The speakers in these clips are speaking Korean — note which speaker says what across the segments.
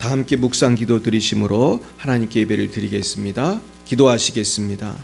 Speaker 1: 다 함께 묵상 기도 드리심으로 하나님께 예배를 드리겠습니다. 기도하시겠습니다.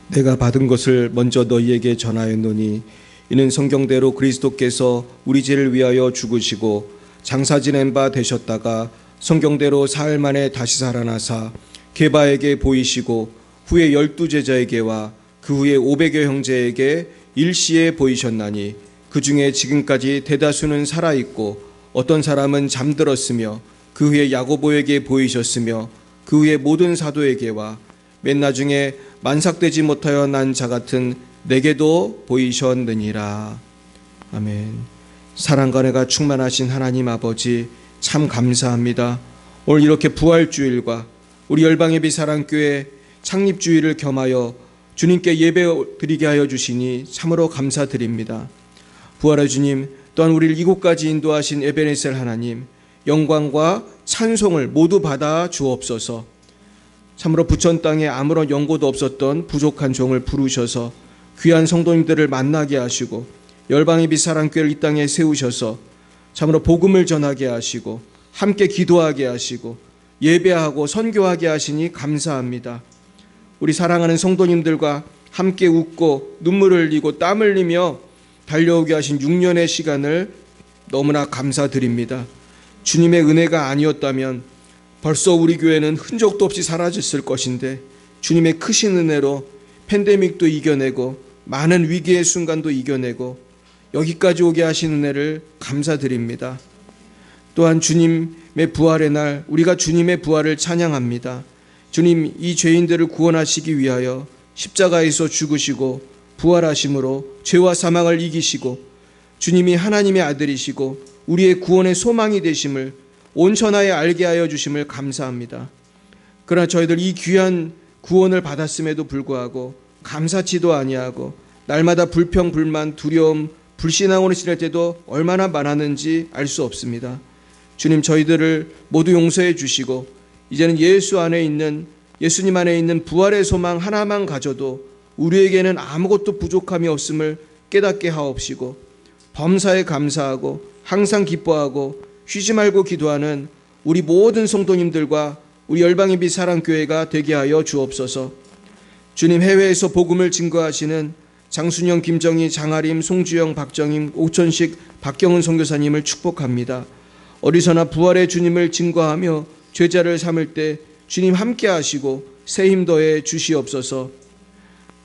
Speaker 1: 내가 받은 것을 먼저 너희에게 전하였노니 이는 성경대로 그리스도께서 우리 죄를 위하여 죽으시고 장사 지낸 바 되셨다가 성경대로 사흘 만에 다시 살아나사 게바에게 보이시고 후에 12 제자에게와 그 후에 500여 형제에게 일시에 보이셨나니 그 중에 지금까지 대다수는 살아있고 어떤 사람은 잠들었으며 그 후에 야고보에게 보이셨으며 그 후에 모든 사도에게와 맨 나중에 만삭되지 못하여 난 자 같은 내게도 보이셨느니라. 아멘. 사랑과 은혜가 충만하신 하나님 아버지, 참 감사합니다. 오늘 이렇게 부활주일과 우리 열방예비 사랑교회 창립주일을 겸하여 주님께 예배 드리게 하여 주시니 참으로 감사드립니다. 부활의 주님, 또한 우리를 이곳까지 인도하신 에베네셀 하나님, 영광과 찬송을 모두 받아 주옵소서. 참으로 부천 땅에 아무런 연고도 없었던 부족한 종을 부르셔서 귀한 성도님들을 만나게 하시고 열방의 빛사랑교회를 이 땅에 세우셔서 참으로 복음을 전하게 하시고 함께 기도하게 하시고 예배하고 선교하게 하시니 감사합니다. 우리 사랑하는 성도님들과 함께 웃고 눈물을 흘리고 땀 흘리며 달려오게 하신 6년의 시간을 너무나 감사드립니다. 주님의 은혜가 아니었다면 벌써 우리 교회는 흔적도 없이 사라졌을 것인데 주님의 크신 은혜로 팬데믹도 이겨내고 많은 위기의 순간도 이겨내고 여기까지 오게 하신 은혜를 감사드립니다. 또한 주님의 부활의 날 우리가 주님의 부활을 찬양합니다. 주님, 이 죄인들을 구원하시기 위하여 십자가에서 죽으시고 부활하심으로 죄와 사망을 이기시고 주님이 하나님의 아들이시고 우리의 구원의 소망이 되심을 온 천하에 알게 하여 주심을 감사합니다. 그러나 저희들 이 귀한 구원을 받았음에도 불구하고 감사치도 아니하고 날마다 불평, 불만, 두려움, 불신앙으로 지낼 때도 얼마나 많았는지 알 수 없습니다. 주님, 저희들을 모두 용서해 주시고 이제는 예수님 안에 있는 부활의 소망 하나만 가져도 우리에게는 아무것도 부족함이 없음을 깨닫게 하옵시고 범사에 감사하고 항상 기뻐하고 쉬지 말고 기도하는 우리 모든 성도님들과 우리 열방의 빛 사랑교회가 되게 하여 주옵소서. 주님, 해외에서 복음을 증거하시는 장순영, 김정희, 장아림, 송주영, 박정임, 오천식, 박경은 선교사님을 축복합니다. 어디서나 부활의 주님을 증거하며 죄자를 삼을 때 주님 함께 하시고 새 힘 더해 주시옵소서.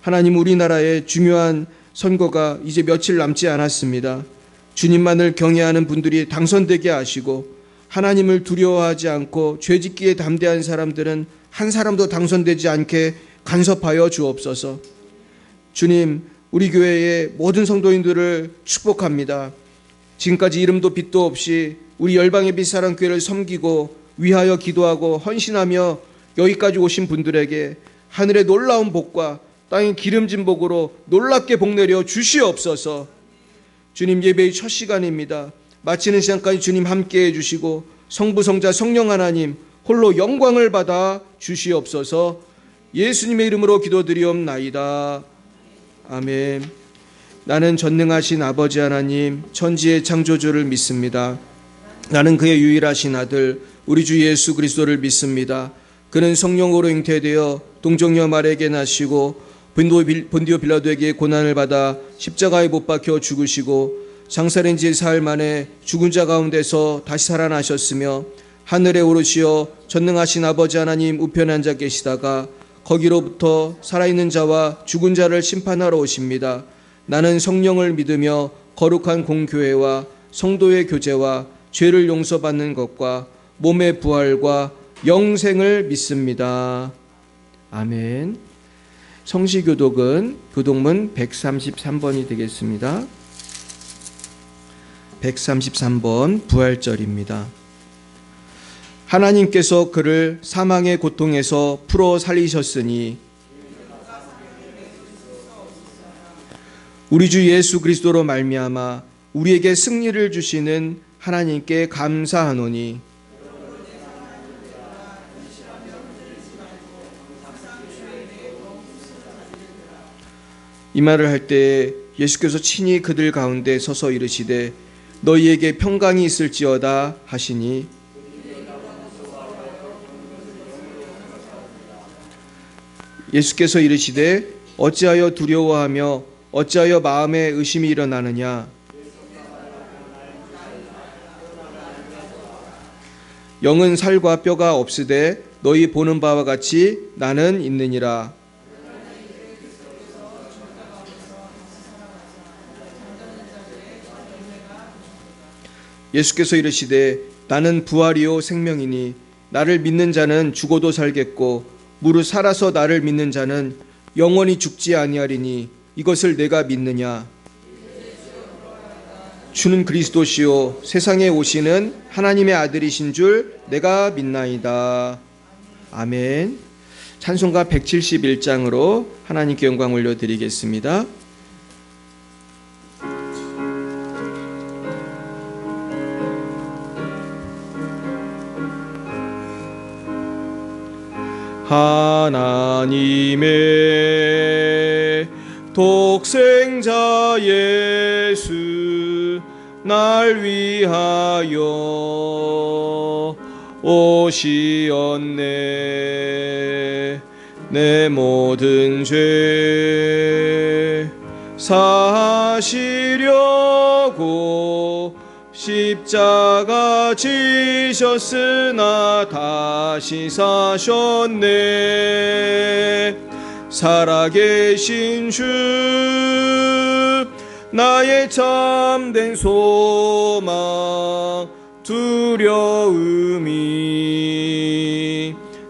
Speaker 1: 하나님, 우리나라의 중요한 선거가 이제 며칠 남지 않았습니다. 주님만을 경외하는 분들이 당선되게 하시고 하나님을 두려워하지 않고 죄짓기에 담대한 사람들은 한 사람도 당선되지 않게 간섭하여 주옵소서. 주님, 우리 교회의 모든 성도인들을 축복합니다. 지금까지 이름도 빛도 없이 우리 열방의 빛사랑교회를 섬기고 위하여 기도하고 헌신하며 여기까지 오신 분들에게 하늘의 놀라운 복과 땅의 기름진 복으로 놀랍게 복내려 주시옵소서. 주님, 예배의 첫 시간입니다. 마치는 시간까지 주님 함께해 주시고 성부, 성자, 성령 하나님 홀로 영광을 받아 주시옵소서. 예수님의 이름으로 기도드리옵나이다. 아멘. 나는 전능하신 아버지 하나님, 천지의 창조주를 믿습니다. 나는 그의 유일하신 아들 우리 주 예수 그리스도를 믿습니다. 그는 성령으로 잉태되어 동정녀 마리아에게 나시고 본디오 빌라도에게 고난을 받아 십자가에 못 박혀 죽으시고 장사된 지 사흘 만에 죽은 자 가운데서 다시 살아나셨으며 하늘에 오르시어 전능하신 아버지 하나님 우편에 앉아 계시다가 거기로부터 살아있는 자와 죽은 자를 심판하러 오십니다. 나는 성령을 믿으며 거룩한 공교회와 성도의 교제와 죄를 용서받는 것과 몸의 부활과 영생을 믿습니다. 아멘. 성시교독은 교독문 133번이 되겠습니다. 133번 부활절입니다. 하나님께서 그를 사망의 고통에서 풀어 살리셨으니 우리 주 예수 그리스도로 말미암아 우리에게 승리를 주시는 하나님께 감사하노니 이 말을 할 때 예수께서 친히 그들 가운데 서서 이르시되 너희에게 평강이 있을지어다 하시니 예수께서 이르시되 어찌하여 두려워하며 어찌하여 마음에 의심이 일어나느냐 영은 살과 뼈가 없으되 너희 보는 바와 같이 나는 있느니라. 예수께서 이르시되 나는 부활이요 생명이니 나를 믿는 자는 죽어도 살겠고 무릇 살아서 나를 믿는 자는 영원히 죽지 아니하리니 이것을 내가 믿느냐. 주는 그리스도시요 세상에 오시는 하나님의 아들이신 줄 내가 믿나이다. 아멘. 찬송가 171장으로 하나님께 영광 올려드리겠습니다. 하나님의 독생자 예수 날 위하여 오시었네. 내 모든 죄 사하시려고 십자가 지셨으나 다시 사셨네. 살아계신 주 나의 참된 소망 두려움이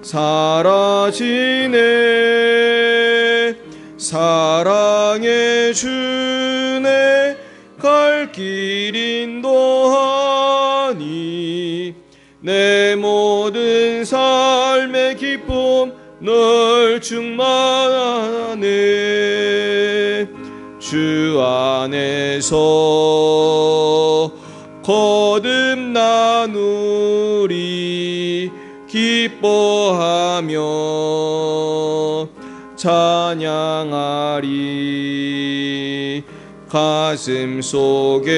Speaker 1: 사라지네. 사랑의 주네 갈 길 인도하니 내 모든 삶의 기쁨 늘 충만하네. 주 안에서 거듭 나누리 기뻐하며 찬양하리. 가슴 속에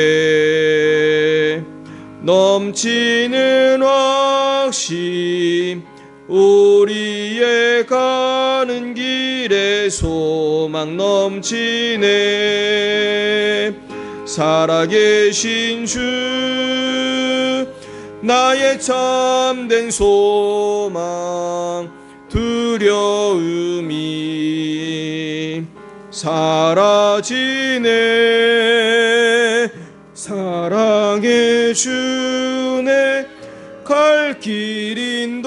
Speaker 1: 넘치는 확신 우리의 가는 길에 소망 넘치네. 살아계신 주 나의 참된 소망 두려움이 사라지네. 사랑의 주네 갈 길 인도하니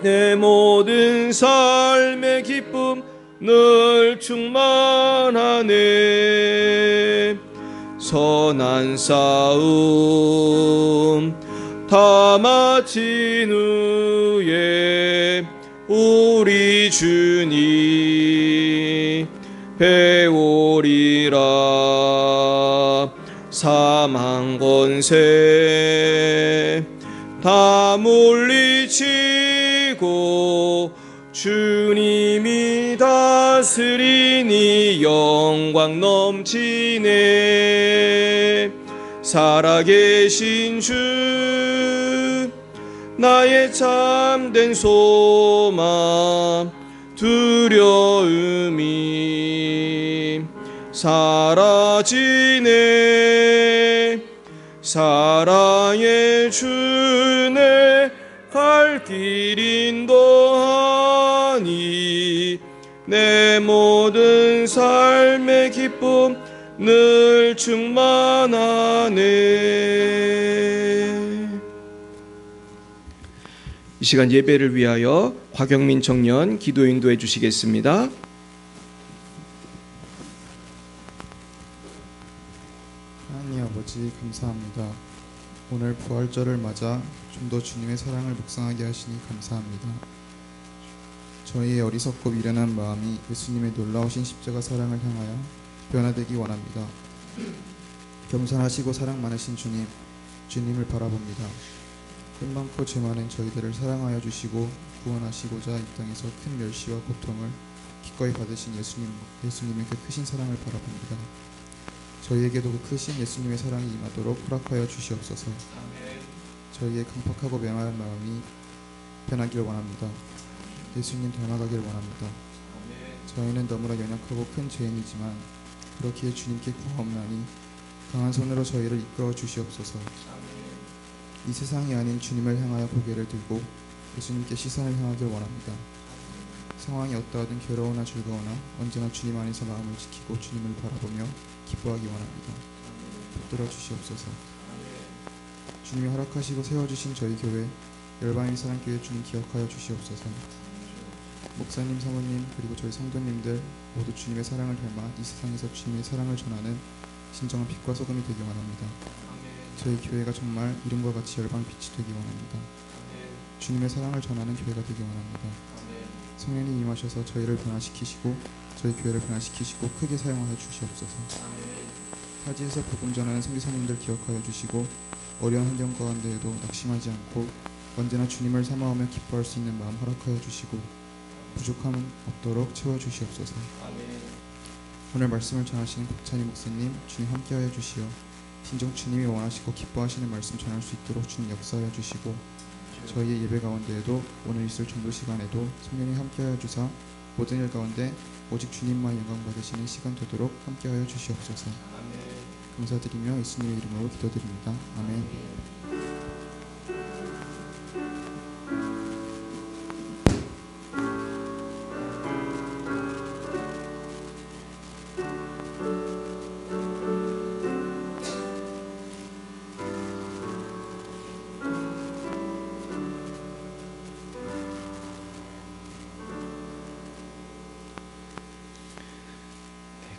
Speaker 1: 내 모든 삶의 기쁨 늘 충만하네. 선한 싸움 다 마친 후에 우리 주님 배우리라. 사망 권세 다 물리치고 주님이 다스리니 영광 넘치네. 살아계신 주 나의 참된 소망 두려움이 사라지네. 사랑의 주네 갈 길 인도하니 내 모든 삶의 기쁨 늘 충만하네. 이 시간 예배를 위하여 곽영민 청년 기도 인도해 주시겠습니다.
Speaker 2: 하나님 아버지 감사합니다. 오늘 부활절을 맞아 좀 더 주님의 사랑을 묵상하게 하시니 감사합니다. 저희의 어리석고 미련한 마음이 예수님의 놀라우신 십자가 사랑을 향하여 변화되기 원합니다. 겸손하시고 사랑 많으신 주님, 주님을 바라봅니다. 흠 많고 죄 많은 저희들을 사랑하여 주시고 구원하시고자 이 땅에서 큰 멸시와 고통을 기꺼이 받으신 예수님의 그 크신 사랑을 바라봅니다. 저희에게도 그 크신 예수님의 사랑이 임하도록 허락하여 주시옵소서. 저희의 강팍하고 명하는 마음이 변하길 원합니다. 예수님 닮아가길 원합니다. 저희는 너무나 연약하고 큰 죄인이지만 그렇기에 주님께 구하옵나니 강한 손으로 저희를 이끌어 주시옵소서. 이 세상이 아닌 주님을 향하여 고개를 들고 예수님께 시선을 향하길 원합니다. 상황이 어떠하든 괴로우나 즐거우나 언제나 주님 안에서 마음을 지키고 주님을 바라보며 기뻐하기 원합니다. 붙들어 주시옵소서. 주님이 허락하시고 세워주신 저희 교회 열방의 사랑교회 주님 기억하여 주시옵소서. 목사님, 사모님 그리고 저희 성도님들 모두 주님의 사랑을 닮아 이 세상에서 주님의 사랑을 전하는 진정한 빛과 소금이 되기 원합니다. 저희 교회가 정말 이름과 같이 열방 빛이 되기 원합니다. 주님의 사랑을 전하는 교회가 되기 원합니다. 성령님 임하셔서 저희를 변화시키시고 저희 교회를 변화시키시고 크게 사용하여 주시옵소서. 타지에서 복음 전하는 선교사님들 기억하여 주시고 어려운 환경 가운데에도 낙심하지 않고 언제나 주님을 사모하며 기뻐할 수 있는 마음 허락하여 주시고 부족함은 없도록 채워주시옵소서. 오늘 말씀을 전하시는 박찬희 목사님 주님 함께하여 주시어 진정 주님이 원하시고 기뻐하시는 말씀 전할 수 있도록 주님 역사하여 주시고 저희의 예배 가운데에도 오늘 있을 전도 시간에도 성령이 함께하여 주사 모든 일 가운데 오직 주님만 영광 받으시는 시간 되도록 함께하여 주시옵소서. 감사드리며 예수님의 이름으로 기도드립니다. 아멘.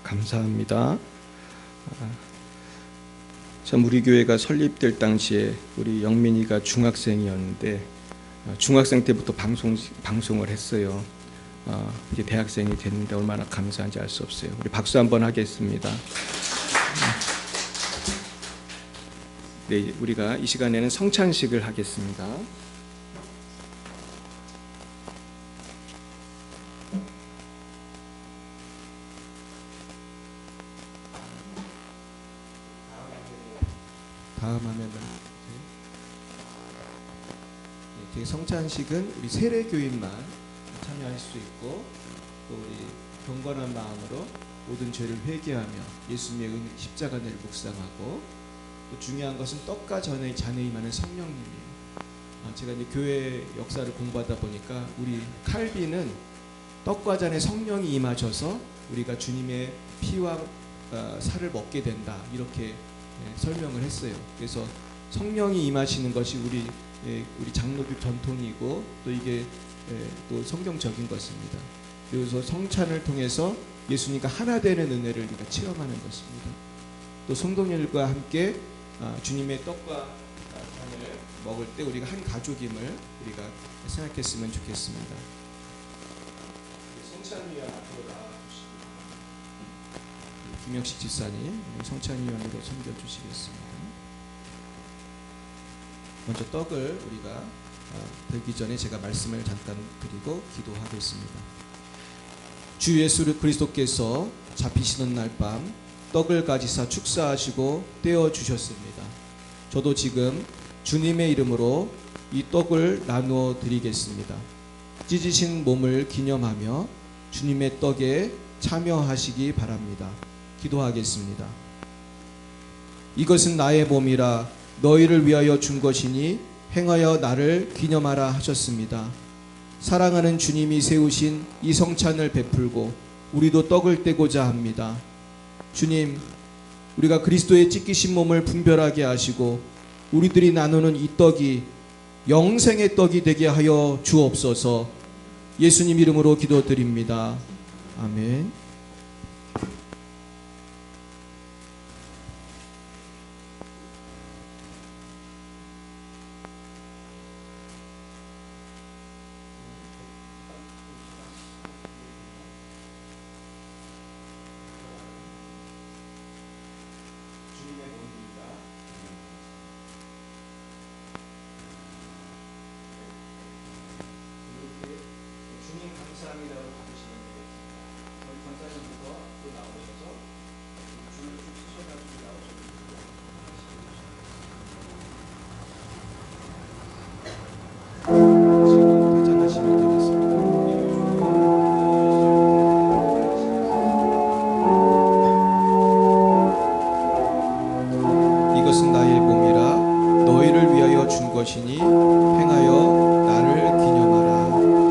Speaker 1: 감사합니다. 참 우리 교회가 설립될 당시에 우리 영민이가 중학생이었는데 중학생 때부터 방송을 했어요. 이게 대학생이 됐는데 얼마나 감사한지 알 수 없어요. 우리 박수 한번 하겠습니다. 네, 우리가 이 시간에는 성찬식을 하겠습니다. 다음 화면을. 네, 성찬식은 우리 세례교인만 참여할 수 있고 또 우리 경건한 마음으로 모든 죄를 회개하며 예수님의 십자가를 묵상하고 또 중요한 것은 떡과 잔에 임하는 성령님이에요. 제가 이제 교회 역사를 공부하다 보니까 우리 칼빈은 떡과 잔에 성령이 임하셔서 우리가 주님의 피와 살을 먹게 된다 이렇게 설명을 했어요. 그래서 성령이 임하시는 것이 우리 장로교 전통이고 또 이게 또 성경적인 것입니다. 그래서 성찬을 통해서 예수님과 하나 되는 은혜를 우리가 체험하는 것입니다. 또 성도님들과 함께 주님의 떡과 잔을 먹을 때 우리가 한 가족임을 우리가 생각했으면 좋겠습니다. 성찬위원 앞으로 나와주시고 김영식 집사님 성찬위원으로 섬겨주시겠습니다. 먼저 떡을 우리가 들기 전에 제가 말씀을 잠깐 드리고 기도하겠습니다. 주 예수 그리스도께서 잡히시는 날 밤 떡을 가지사 축사하시고 떼어 주셨습니다. 저도 지금 주님의 이름으로 이 떡을 나누어 드리겠습니다. 찢으신 몸을 기념하며 주님의 떡에 참여하시기 바랍니다. 기도하겠습니다. 이것은 나의 몸이라 너희를 위하여 준 것이니 행하여 나를 기념하라 하셨습니다. 사랑하는 주님이 세우신 이 성찬을 베풀고 우리도 떡을 떼고자 합니다. 주님, 우리가 그리스도의 찢기신 몸을 분별하게 하시고 우리들이 나누는 이 떡이 영생의 떡이 되게 하여 주옵소서. 예수님 이름으로 기도드립니다. 아멘. 주님 감사합니다로 받으시면 되겠습니다. 우리 권사님부터 또 나오셔서 줄을 쭉 서셔가지고 나오셔서 지금 퇴장하시면 되겠습니다. 이것은 나의 몸이라 너희를 위하여 준 것이니 행하여 나를 기념하라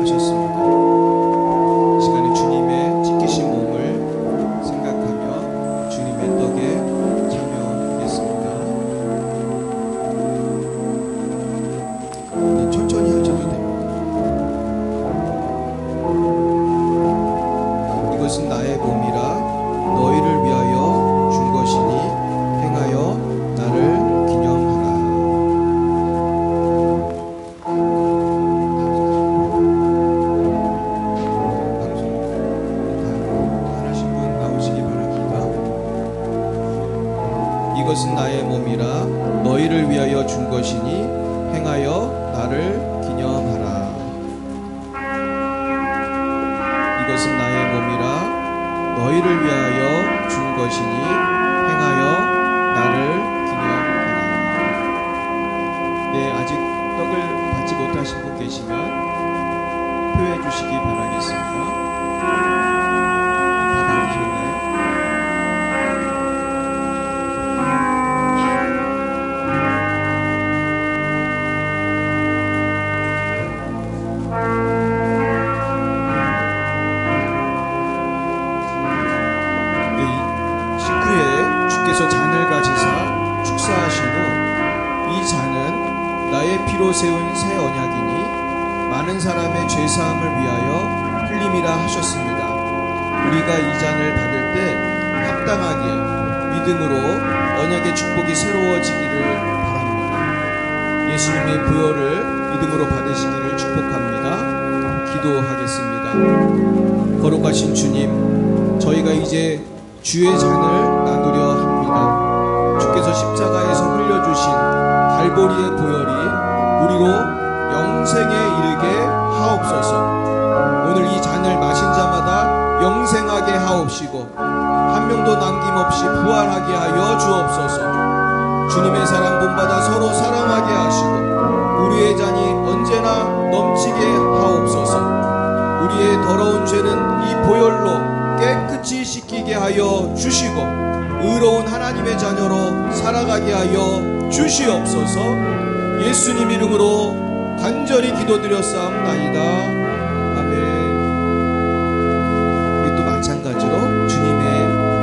Speaker 1: 하셨습니다. 시간에 주님의 찢기신 몸을 생각하며 주님의 떡에 참여하겠습니다. 네, 천천히 하셔도 됩니다. 이것은 나의 몸이라 너희를 위하여 준 것이니 행하여 나를 기념하라. 이것은 나의 몸이라 너희를 위하여 준 것이니 행하여 나를 기념하라. 이것은 나의 몸이라 너희를 위하여 준 것이니 행하여 나를 기념하라. 네, 아직 떡을 받지 못하신 분 계시면 표해 주시기 바라겠습니다. 다 받으셨나요? 식후에 주께서 잔을 가지사 축사하신 후 이 잔은 나의 피로 세운 새 언약이니 많은 사람의 죄사함을 위하여 흘림이라 하셨습니다. 우리가 이 잔을 받을 때 합당하게 믿음으로 언약의 축복이 새로워지기를 바랍니다. 예수님의 부여를 믿음으로 받으시기를 축복합니다. 기도하겠습니다. 거룩하신 주님, 저희가 이제 주의 잔을 나누려 합니다. 주께서 십자가에서 흘려주신 갈보리의 보혈이 우리로 영생에 이르게 하옵소서. 오늘 이 잔을 마신 자마다 영생하게 하옵시고 한 명도 남김없이 부활하게 하여 주옵소서. 주님의 사랑 본받아 서로 사랑하게 하시고 우리의 잔이 언제나 넘치게 하옵소서. 우리의 더러운 죄는 이 보혈로 깨끗이 씻기게 하여 주시고 의로운 하나님의 자녀로 살아가게 하여 주시옵소서. 예수님 이름으로 간절히 기도드렸사옵나이다. 아멘. 이게 또 마찬가지로 주님의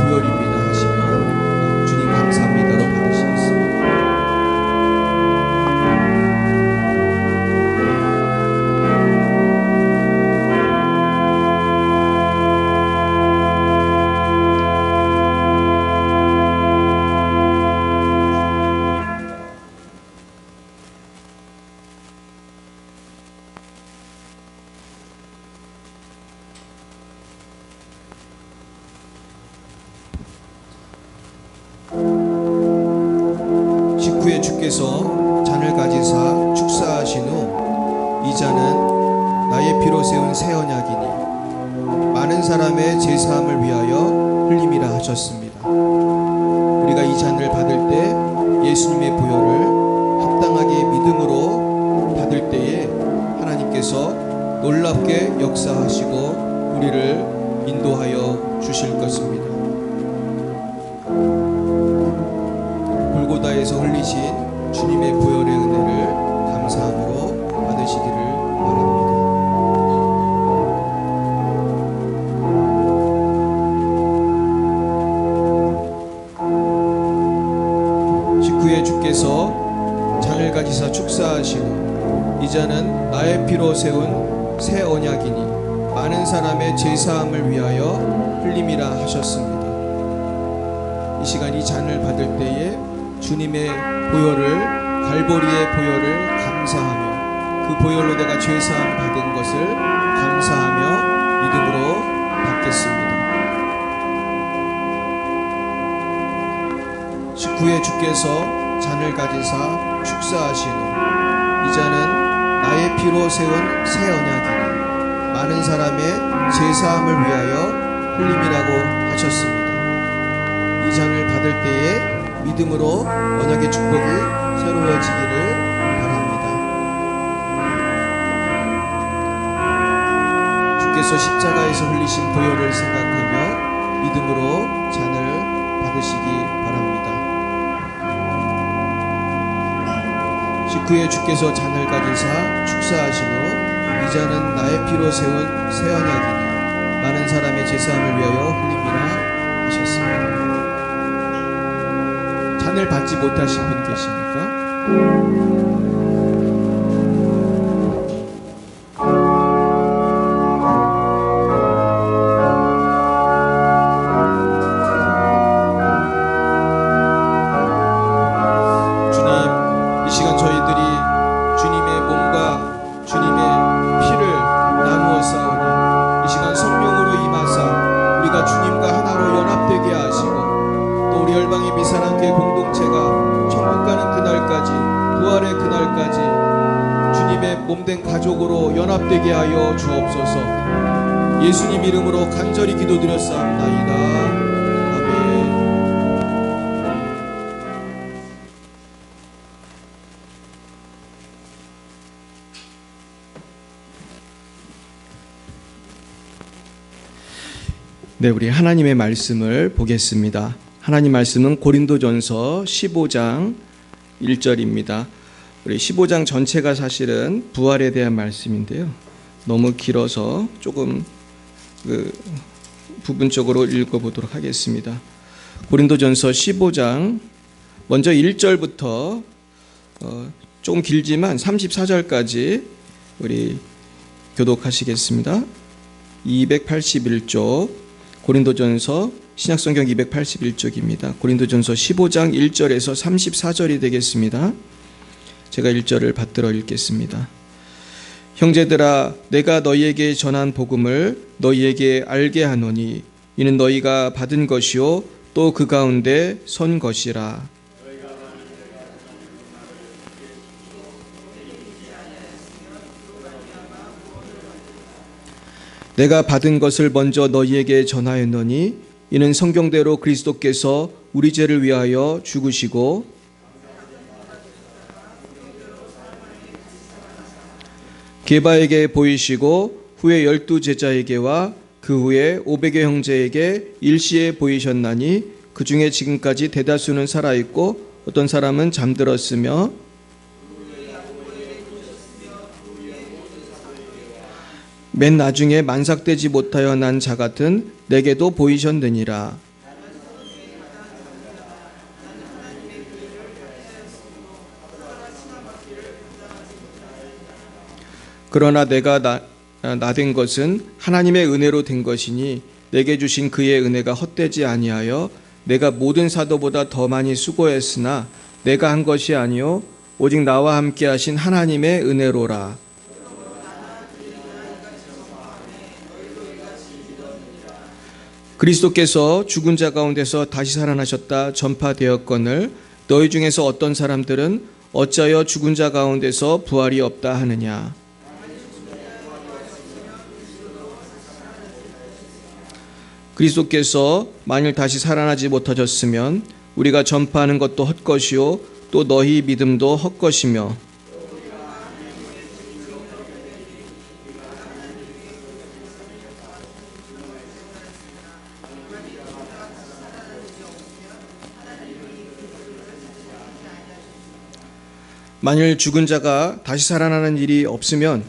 Speaker 1: 부혈입니다 하시면 주님 감사합니다로 받으시겠습니다. 식후에 주께서 잔을 가지사 축사하신 후 이 잔은 나의 피로 세운 새 언약이니 많은 사람의 제사함을 위하여 흘림이라 하셨습니다. 우리가 이 잔을 받을 때 예수님의 보혈을 합당하게 믿음으로 받을 때에 하나님께서 놀랍게 역사하시고 우리를 인도하여 주실 것입니다. 골고다에서 흘리신 주님의 보혈의 은혜를 감사함으로 받으시기를 바랍니다. 주께서 잔을 가지사 축사하시고 이자는 나의 피로 세운 새 언약이니 많은 사람의 제사함을 위하여 흘림이라 하셨습니다. 이 시간 이 잔을 받을 때에 주님의 보혈을, 갈보리의 보혈을 감사하며 그 보혈로 내가 죄사함 받은 것을 감사하며 믿음으로 받겠습니다. 직후에 주께서 잔을 가지사 축사하시니 이 잔은 나의 피로 세운 새 언약이니 많은 사람의 제사함을 위하여 흘림이라고 하셨습니다. 이 잔을 받을 때에 믿음으로 언약의 축복이 새로워지기를 바랍니다. 주께서 십자가에서 흘리신 보혈을 생각하며 믿음으로 잔을 받으시기 바랍니다. 직후에 주께서 잔을 가지사 축사하신 후 이 잔은 나의 피로 세운 새 언약이니 많은 사람의 제사함을 위하여 흘림이라 하셨습니다. 잔을 받지 못하신 분 계십니까? 몸된 가족으로 연합되게 하여 주옵소서. 예수님 이름으로 간절히 기도드렸사옵나이다. 아멘. 네, 우리 하나님의 말씀을 보겠습니다. 하나님 말씀은 고린도전서 15장 1절입니다. 우리 15장 전체가 사실은 부활에 대한 말씀인데요. 너무 길어서 조금 부분적으로 읽어보도록 하겠습니다. 고린도전서 15장 먼저 1절부터 조금 길지만 34절까지 우리 교독하시겠습니다. 281쪽 고린도전서 신약성경 281쪽입니다. 고린도전서 15장 1절에서 34절이 되겠습니다. 제가 1절을 받들어 읽겠습니다. 형제들아, 내가 너희에게 전한 복음을 너희에게 알게 하노니 이는 너희가 받은 것이요 또 그 가운데 선 것이라. 내가 받은 것을 먼저 너희에게 전하였노니 이는 성경대로 그리스도께서 우리 죄를 위하여 죽으시고 게바에게 보이시고 후에 12 제자에게와 그 후에 500의 형제에게 일시에 보이셨나니 그 중에 지금까지 대다수는 살아있고 어떤 사람은 잠들었으며 맨 나중에 만삭되지 못하여 난 자 같은 내게도 보이셨느니라. 그러나 내가 나된 것은 하나님의 은혜로 된 것이니 내게 주신 그의 은혜가 헛되지 아니하여 내가 모든 사도보다 더 많이 수고했으나 내가 한 것이 아니요 오직 나와 함께 하신 하나님의 은혜로라. 그리스도께서 죽은 자 가운데서 다시 살아나셨다 전파되었거늘 너희 중에서 어떤 사람들은 어찌하여 죽은 자 가운데서 부활이 없다 하느냐. 그리스도께서 만일 다시 살아나지 못하셨으면 우리가 전파하는 것도 헛것이요 또 너희 믿음도 헛것이며 만일 죽은 자가 다시 살아나는 일이 없으면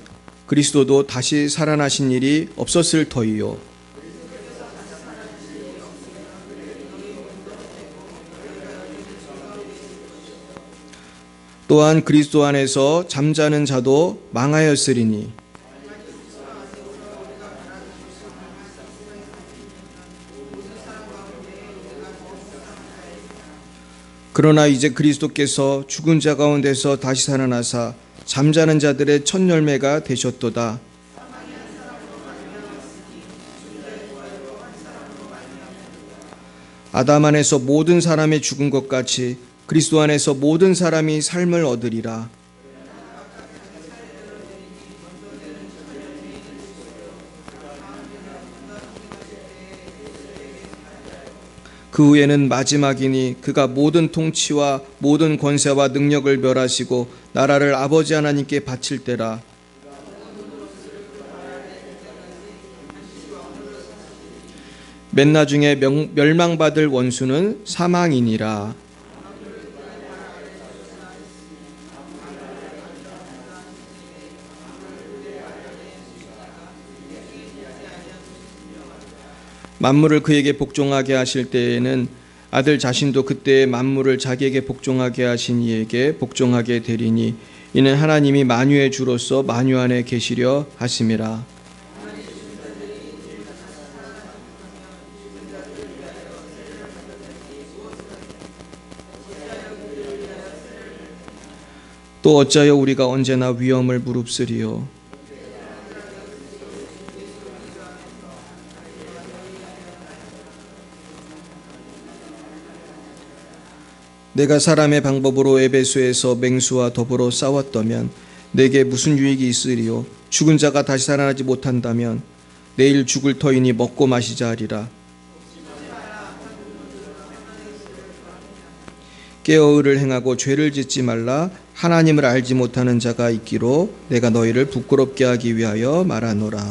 Speaker 1: 그리스도도 다시 살아나신 일이 없었을 터이요. 또한 그리스도 안에서 잠자는 자도 망하였으리니 그러나 이제 그리스도께서 죽은 자 가운데서 다시 살아나사 잠자는 자들의 첫 열매가 되셨도다. 아담 안에서 모든 사람이 죽은 것 같이 그리스도 안에서 모든 사람이 삶을 얻으리라. 그 후에는 마지막이니 그가 모든 통치와 모든 권세와 능력을 멸하시고 나라를 아버지 하나님께 바칠 때라. 맨 나중에 멸망받을 원수는 사망이니라. 만물을 그에게 복종하게 하실 때에는 아들 자신도 그때의 만물을 자기에게 복종하게 하신 이에게 복종하게 되리니 이는 하나님이 만유의 주로서 만유 안에 계시려 하심이라. 또 어찌하여 우리가 언제나 위험을 무릅쓰리요. 내가 사람의 방법으로 에베소에서 맹수와 더불어 싸웠다면 내게 무슨 유익이 있으리요. 죽은 자가 다시 살아나지 못한다면 내일 죽을 터이니 먹고 마시자 하리라. 깨어 의를 행하고 죄를 짓지 말라. 하나님을 알지 못하는 자가 있기로 내가 너희를 부끄럽게 하기 위하여 말하노라.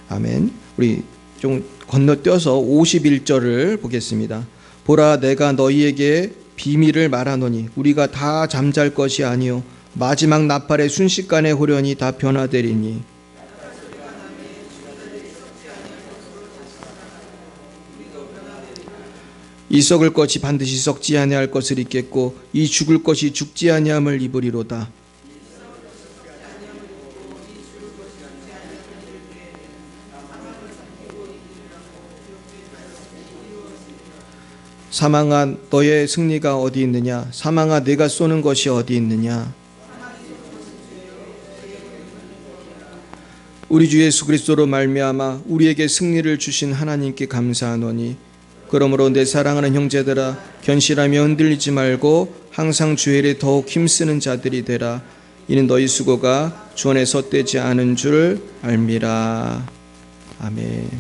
Speaker 1: 아멘. 우리 좀 건너뛰어서 51절을 보겠습니다. 보라, 내가 너희에게 비밀을 말하노니 우리가 다 잠잘 것이 아니요 마지막 나팔의 순식간에 호련히 다 변화되리니 이 썩을 것이 반드시 썩지 아니할 것을 입겠고 이 죽을 것이 죽지 아니함을 입으리로다. 사망아, 너의 승리가 어디 있느냐? 사망아, 네가 쏘는 것이 어디 있느냐? 우리 주 예수 그리스도로 말미암아 우리에게 승리를 주신 하나님께 감사하노니 그러므로 내 사랑하는 형제들아, 견실하며 흔들리지 말고 항상 주의 일에 더욱 힘쓰는 자들이 되라. 이는 너희 수고가 주 안에 헛되지 않은 줄 알미라. 아멘.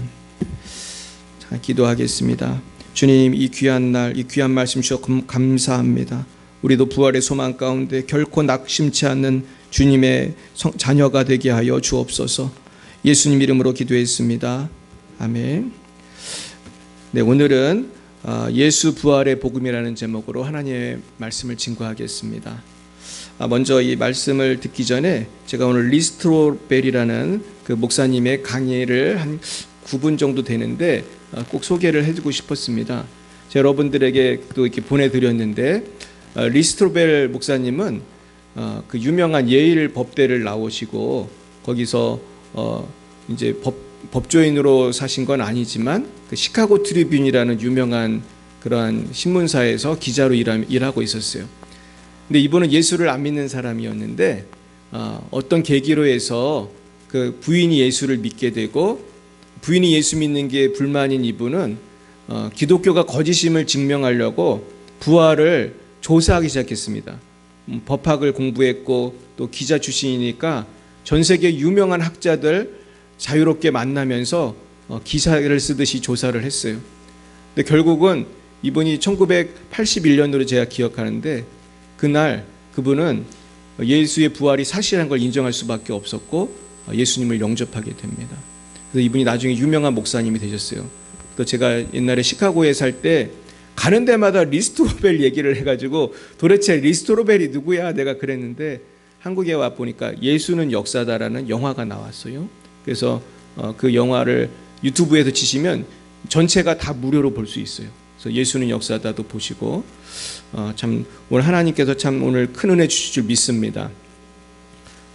Speaker 1: 자, 기도하겠습니다. 주님, 이 귀한 날, 이 귀한 말씀 주셔서 감사합니다. 우리도 부활의 소망 가운데 결코 낙심치 않는 주님의 자녀가 되게 하여 주옵소서. 예수님 이름으로 기도했습니다. 아멘. 네, 오늘은 예수 부활의 복음이라는 제목으로 하나님의 말씀을 증거하겠습니다. 먼저 이 말씀을 듣기 전에 제가 오늘 리스트로벨이라는 그 목사님의 강의를 한 9분 정도 되는데 꼭 소개를 해주고 싶었습니다. 제가 여러분들에게 또 이렇게 보내드렸는데 리스트로벨 목사님은 그 유명한 예일 법대를 나오시고 거기서 이제 법조인으로 사신 건 아니지만 그 시카고 트리뷴이라는 유명한 그러한 신문사에서 기자로 일하고 있었어요. 근데 이분은 예수를 안 믿는 사람이었는데 어떤 계기로 해서 그 부인이 예수를 믿게 되고 부인이 예수 믿는 게 불만인 이분은 기독교가 거짓임을 증명하려고 부활을 조사하기 시작했습니다. 법학을 공부했고 또 기자 출신이니까 전 세계 유명한 학자들 자유롭게 만나면서 기사를 쓰듯이 조사를 했어요. 근데 결국은 이분이 1981년으로 제가 기억하는데 그날 그분은 예수의 부활이 사실한 걸 인정할 수밖에 없었고 예수님을 영접하게 됩니다. 그래서 이분이 나중에 유명한 목사님이 되셨어요. 또 제가 옛날에 시카고에 살 때 가는 데마다 리스트로벨 얘기를 해가지고 도대체 리스트로벨이 누구야 내가 그랬는데 한국에 와 보니까 예수는 역사다라는 영화가 나왔어요. 그래서 그 영화를 유튜브에서 치시면 전체가 다 무료로 볼 수 있어요. 그래서 예수는 역사다도 보시고 참 오늘 하나님께서 참 오늘 큰 은혜 주실 줄 믿습니다.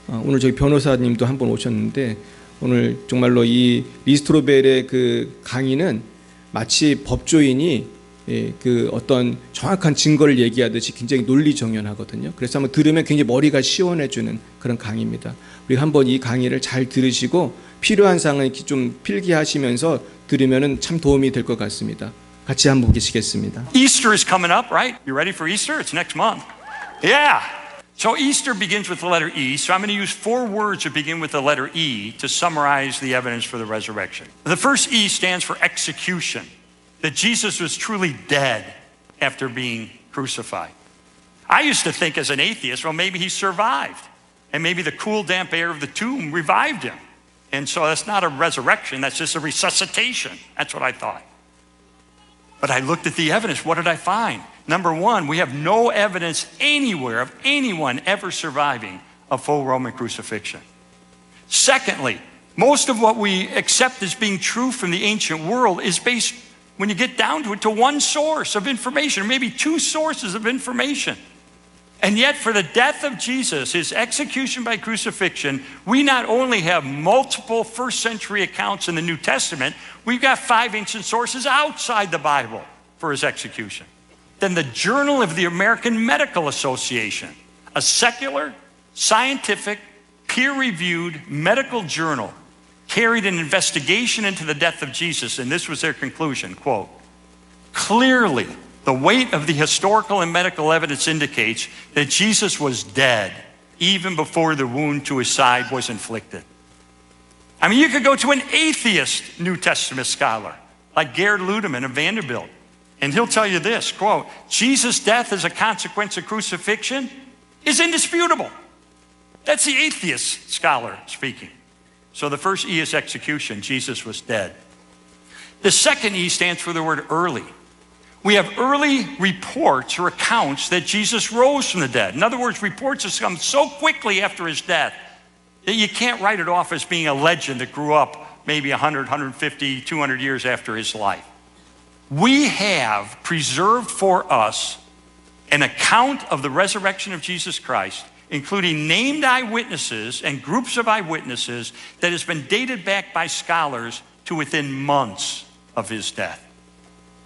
Speaker 1: 오늘 저희 변호사님도 한 번 오셨는데 오늘 정말로 이 리스트로벨의 그 강의는 마치 법조인이 그 어떤 정확한 증거를 얘기하듯이 굉장히 논리정연하거든요. 그래서 한번 들으면 굉장히 머리가 시원해지는 그런 강의입니다. 우리 한번 이 강의를 잘 들으시고 필요한 사항을 좀 필기하시면서 들으면 참 도움이 될 것 같습니다. 같이 한번 보시겠습니다.
Speaker 3: Easter is coming up, right? You ready for Easter? It's next month. Yeah. So Easter begins with the letter E. So I'm going to use 4 words that begin with the letter E to summarize the evidence for the resurrection. The first E stands for execution, that Jesus was truly dead after being crucified. I used to think as an atheist, well, maybe he survived, and maybe the cool, damp air of the tomb revived him. And so that's not a resurrection, that's just a resuscitation. That's what I thought. But I looked at the evidence. What did I find? Number one, we have no evidence anywhere of anyone ever surviving a full Roman crucifixion. Secondly, most of what we accept as being true from the ancient world is based, when you get down to it, to one source of information, or maybe 2 sources of information. And yet for the death of Jesus, his execution by crucifixion, we not only have multiple first century accounts in the New Testament, we've got 5 ancient sources outside the Bible for his execution. Then the Journal of the American Medical Association, a secular, scientific, peer-reviewed medical journal, carried an investigation into the death of Jesus, and this was their conclusion, quote, "Clearly, the weight of the historical and medical evidence indicates that Jesus was dead even before the wound to his side was inflicted." I mean, you could go to an atheist New Testament scholar like Gerd Ludemann of Vanderbilt, and he'll tell you this, quote, "Jesus' death as a consequence of crucifixion is indisputable." That's the atheist scholar speaking. So the first E is execution. Jesus was dead. The second E stands for the word early. We have early reports or accounts that Jesus rose from the dead. In other words, reports have come so quickly after his death that you can't write it off as being a legend that grew up maybe 100, 150, 200 years after his life. We have preserved for us an account of the resurrection of Jesus Christ, including named eyewitnesses and groups of eyewitnesses, that has been dated back by scholars to within months of his death.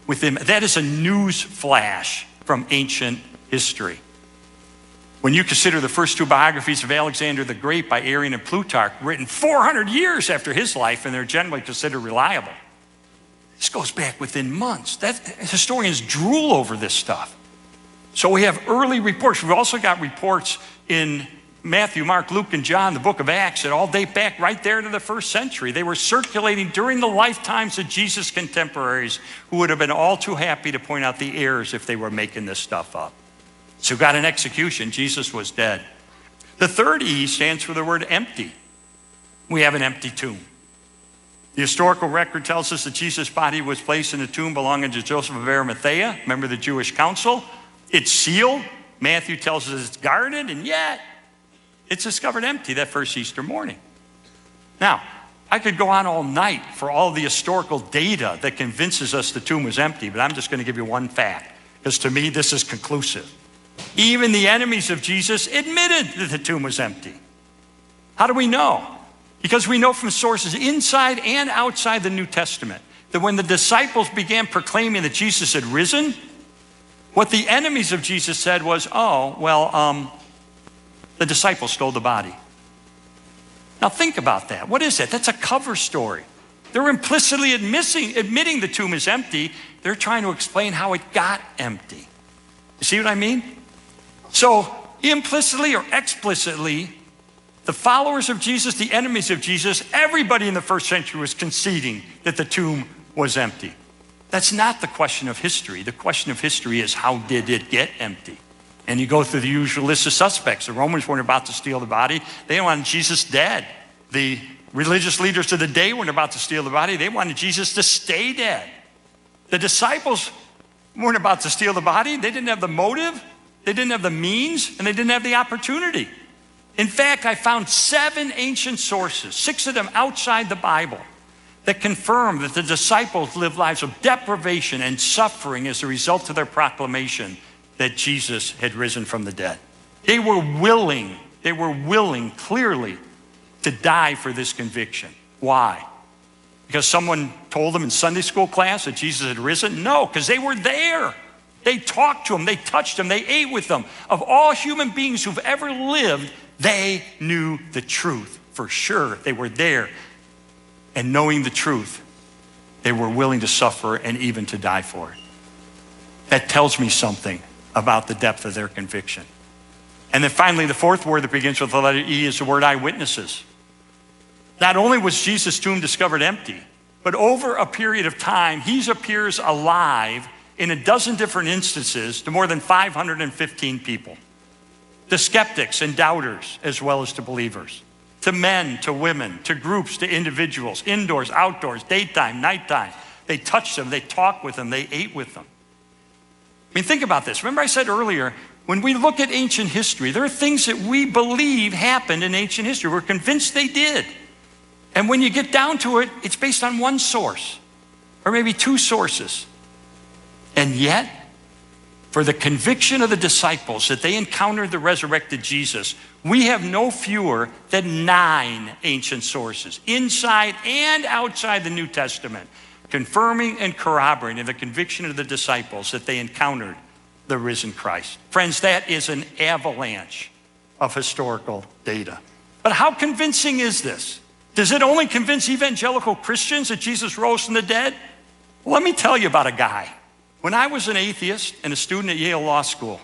Speaker 3: That is a news flash from ancient history. When you consider the first 2 biographies of Alexander the Great by Arrian and Plutarch, written 400 years after his life, and they're generally considered reliable, this goes back within months. Historians drool over this stuff. So we have early reports. We've also got reports in Matthew, Mark, Luke, and John, the book of Acts, that all date back right there to the 1st century. They were circulating during the lifetimes of Jesus' contemporaries, who would have been all too happy to point out the errors if they were making this stuff up. So got an execution. Jesus was dead. The third E stands for the word empty. We have an empty tomb. The historical record tells us that Jesus' body was placed in a tomb belonging to Joseph of Arimathea, member of the Jewish council. It's sealed. Matthew tells us it's guarded, and yet it's discovered empty that first Easter morning. Now, I could go on all night for all the historical data that convinces us the tomb was empty, but I'm just going to give you one fact, because to me this is conclusive. Even the enemies of Jesus admitted that the tomb was empty. How do we know? Because we know from sources inside and outside the New Testament that when the disciples began proclaiming that Jesus had risen, what the enemies of Jesus said was, the disciples stole the body. Now think about that. What is that? That's a cover story. They're implicitly admitting the tomb is empty. They're trying to explain how it got empty. You see what I mean? So implicitly or explicitly, the followers of Jesus, the enemies of Jesus, everybody in the 1st century was conceding that the tomb was empty. That's not the question of history. The question of history is, how did it get empty? And you go through the usual list of suspects. The Romans weren't about to steal the body. They wanted Jesus dead. The religious leaders of the day weren't about to steal the body. They wanted Jesus to stay dead. The disciples weren't about to steal the body. They didn't have the motive. They didn't have the means, and they didn't have the opportunity. In fact, I found 7 ancient sources, 6 of them outside the Bible, that confirm that the disciples lived lives of deprivation and suffering as a result of their proclamation that Jesus had risen from the dead. They were willing clearly to die for this conviction. Why? Because someone told them in Sunday school class that Jesus had risen? No, because they were there. They talked to him, they touched him, they ate with them. Of all human beings who've ever lived, they knew the truth for sure. They were there. And knowing the truth, they were willing to suffer and even to die for it. That tells me something about the depth of their conviction. And then finally, the fourth word that begins with the letter E is the word eyewitnesses. Not only was Jesus' tomb discovered empty, but over a period of time, he appears alive in a dozen different instances to more than 515 people. To skeptics and doubters, as well as to believers. To men, to women, to groups, to individuals, indoors, outdoors, daytime, nighttime. They touched them, they talked with them, they ate with them. I mean, think about this. Remember I said earlier, when we look at ancient history, there are things that we believe happened in ancient history. We're convinced they did. And when you get down to it, it's based on one source, or maybe two sources. And yet, for the conviction of the disciples that they encountered the resurrected Jesus, we have no fewer than 9 ancient sources, inside and outside the New Testament, confirming and corroborating the conviction of the disciples that they encountered the risen Christ. Friends, that is an avalanche of historical data. But how convincing is this? Does it only convince evangelical Christians that Jesus rose from the dead? Well, let me tell you about a guy. When I was an atheist and a student at Yale Law School,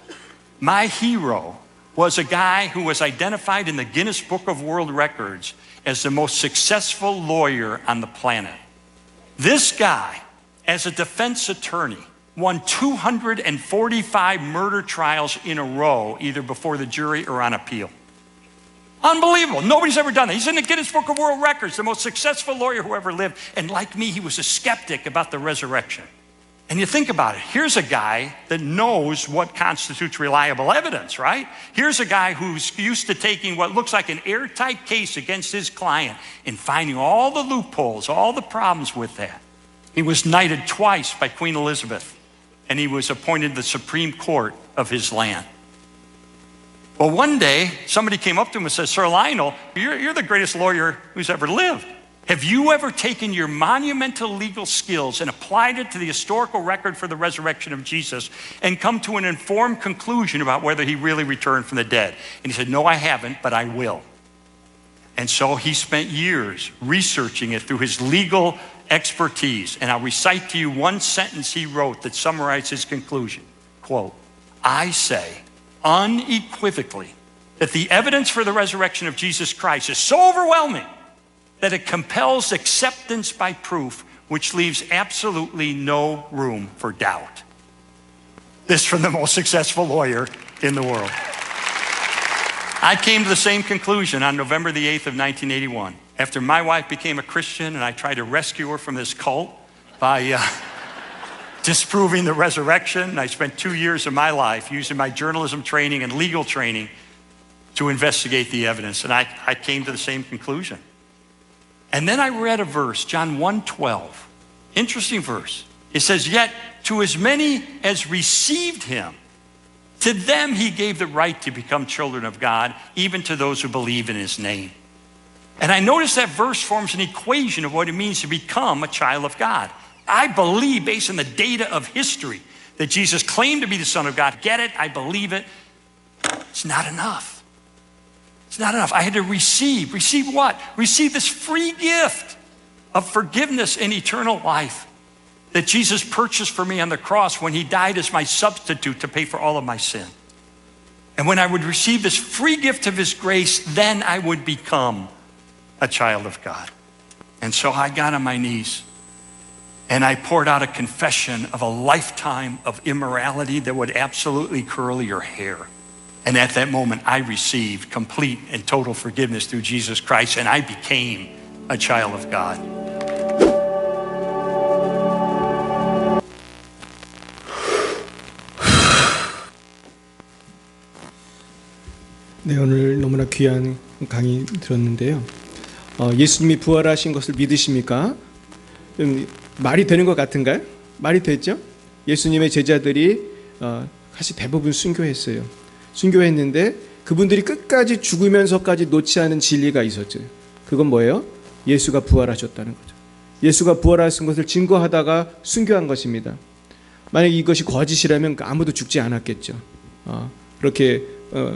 Speaker 3: my hero was a guy who was identified in the Guinness Book of World Records as the most successful lawyer on the planet. This guy, as a defense attorney, won 245 murder trials in a row, either before the jury or on appeal. Unbelievable. Nobody's ever done that. He's in the Guinness Book of World Records, the most successful lawyer who ever lived. And like me, he was a skeptic about the resurrection. And you think about it. Here's a guy that knows what constitutes reliable evidence, right? Here's a guy who's used to taking what looks like an airtight case against his client and finding all the loopholes, all the problems with that. He was knighted twice by Queen Elizabeth, and he was appointed the Supreme Court of his land. Well, one day, somebody came up to him and said, Sir Lionel, you're the greatest lawyer who's ever lived. Have you ever taken your monumental legal skills and applied it to the historical record for the resurrection of Jesus and come to an informed conclusion about whether he really returned from the dead? And he said, no, I haven't, but I will. And so he spent years researching it through his legal expertise. And I'll recite to you one sentence he wrote that summarized his conclusion. Quote, I say unequivocally that the evidence for the resurrection of Jesus Christ is so overwhelming that it compels acceptance by proof, which leaves absolutely no room for doubt. This from the most successful lawyer in the world. I came to the same conclusion on November the 8th of 1981, after my wife became a Christian and I tried to rescue her from this cult by disproving the resurrection. I spent 2 years of my life using my journalism training and legal training to investigate the evidence, and I came to the same conclusion. And then I read a verse, John 1:12. Interesting verse. It says, yet to as many as received him, to them he gave the right to become children of God, even to those who believe in his name. And I noticed that verse forms an equation of what it means to become a child of God. I believe, based on the data of history, that Jesus claimed to be the Son of God. Get it? I believe it. It's not enough. It's not enough. I had to receive what? Receive this free gift of forgiveness and eternal life that Jesus purchased for me on the cross when he died as my substitute to pay for all of my sin. And when I would receive this free gift of his grace, then I would become a child of God. And so I got on my knees and I poured out a confession of a lifetime of immorality that would absolutely curl your hair. And at that moment, I received complete and total forgiveness through Jesus Christ, and I became a child of God.
Speaker 1: 네, 오늘 너무나 귀한 강의 들었는데요. 예수님이 부활하신 것을 믿으십니까? 말이 되는 것 같은가요? 말이 됐죠? 예수님의 제자들이 사실 대부분 순교했어요. 순교했는데 그분들이 끝까지 죽으면서까지 놓지 않은 진리가 있었죠. 그건 뭐예요? 예수가 부활하셨다는 거죠. 예수가 부활하신 것을 증거하다가 순교한 것입니다. 만약 이것이 거짓이라면 아무도 죽지 않았겠죠. 그렇게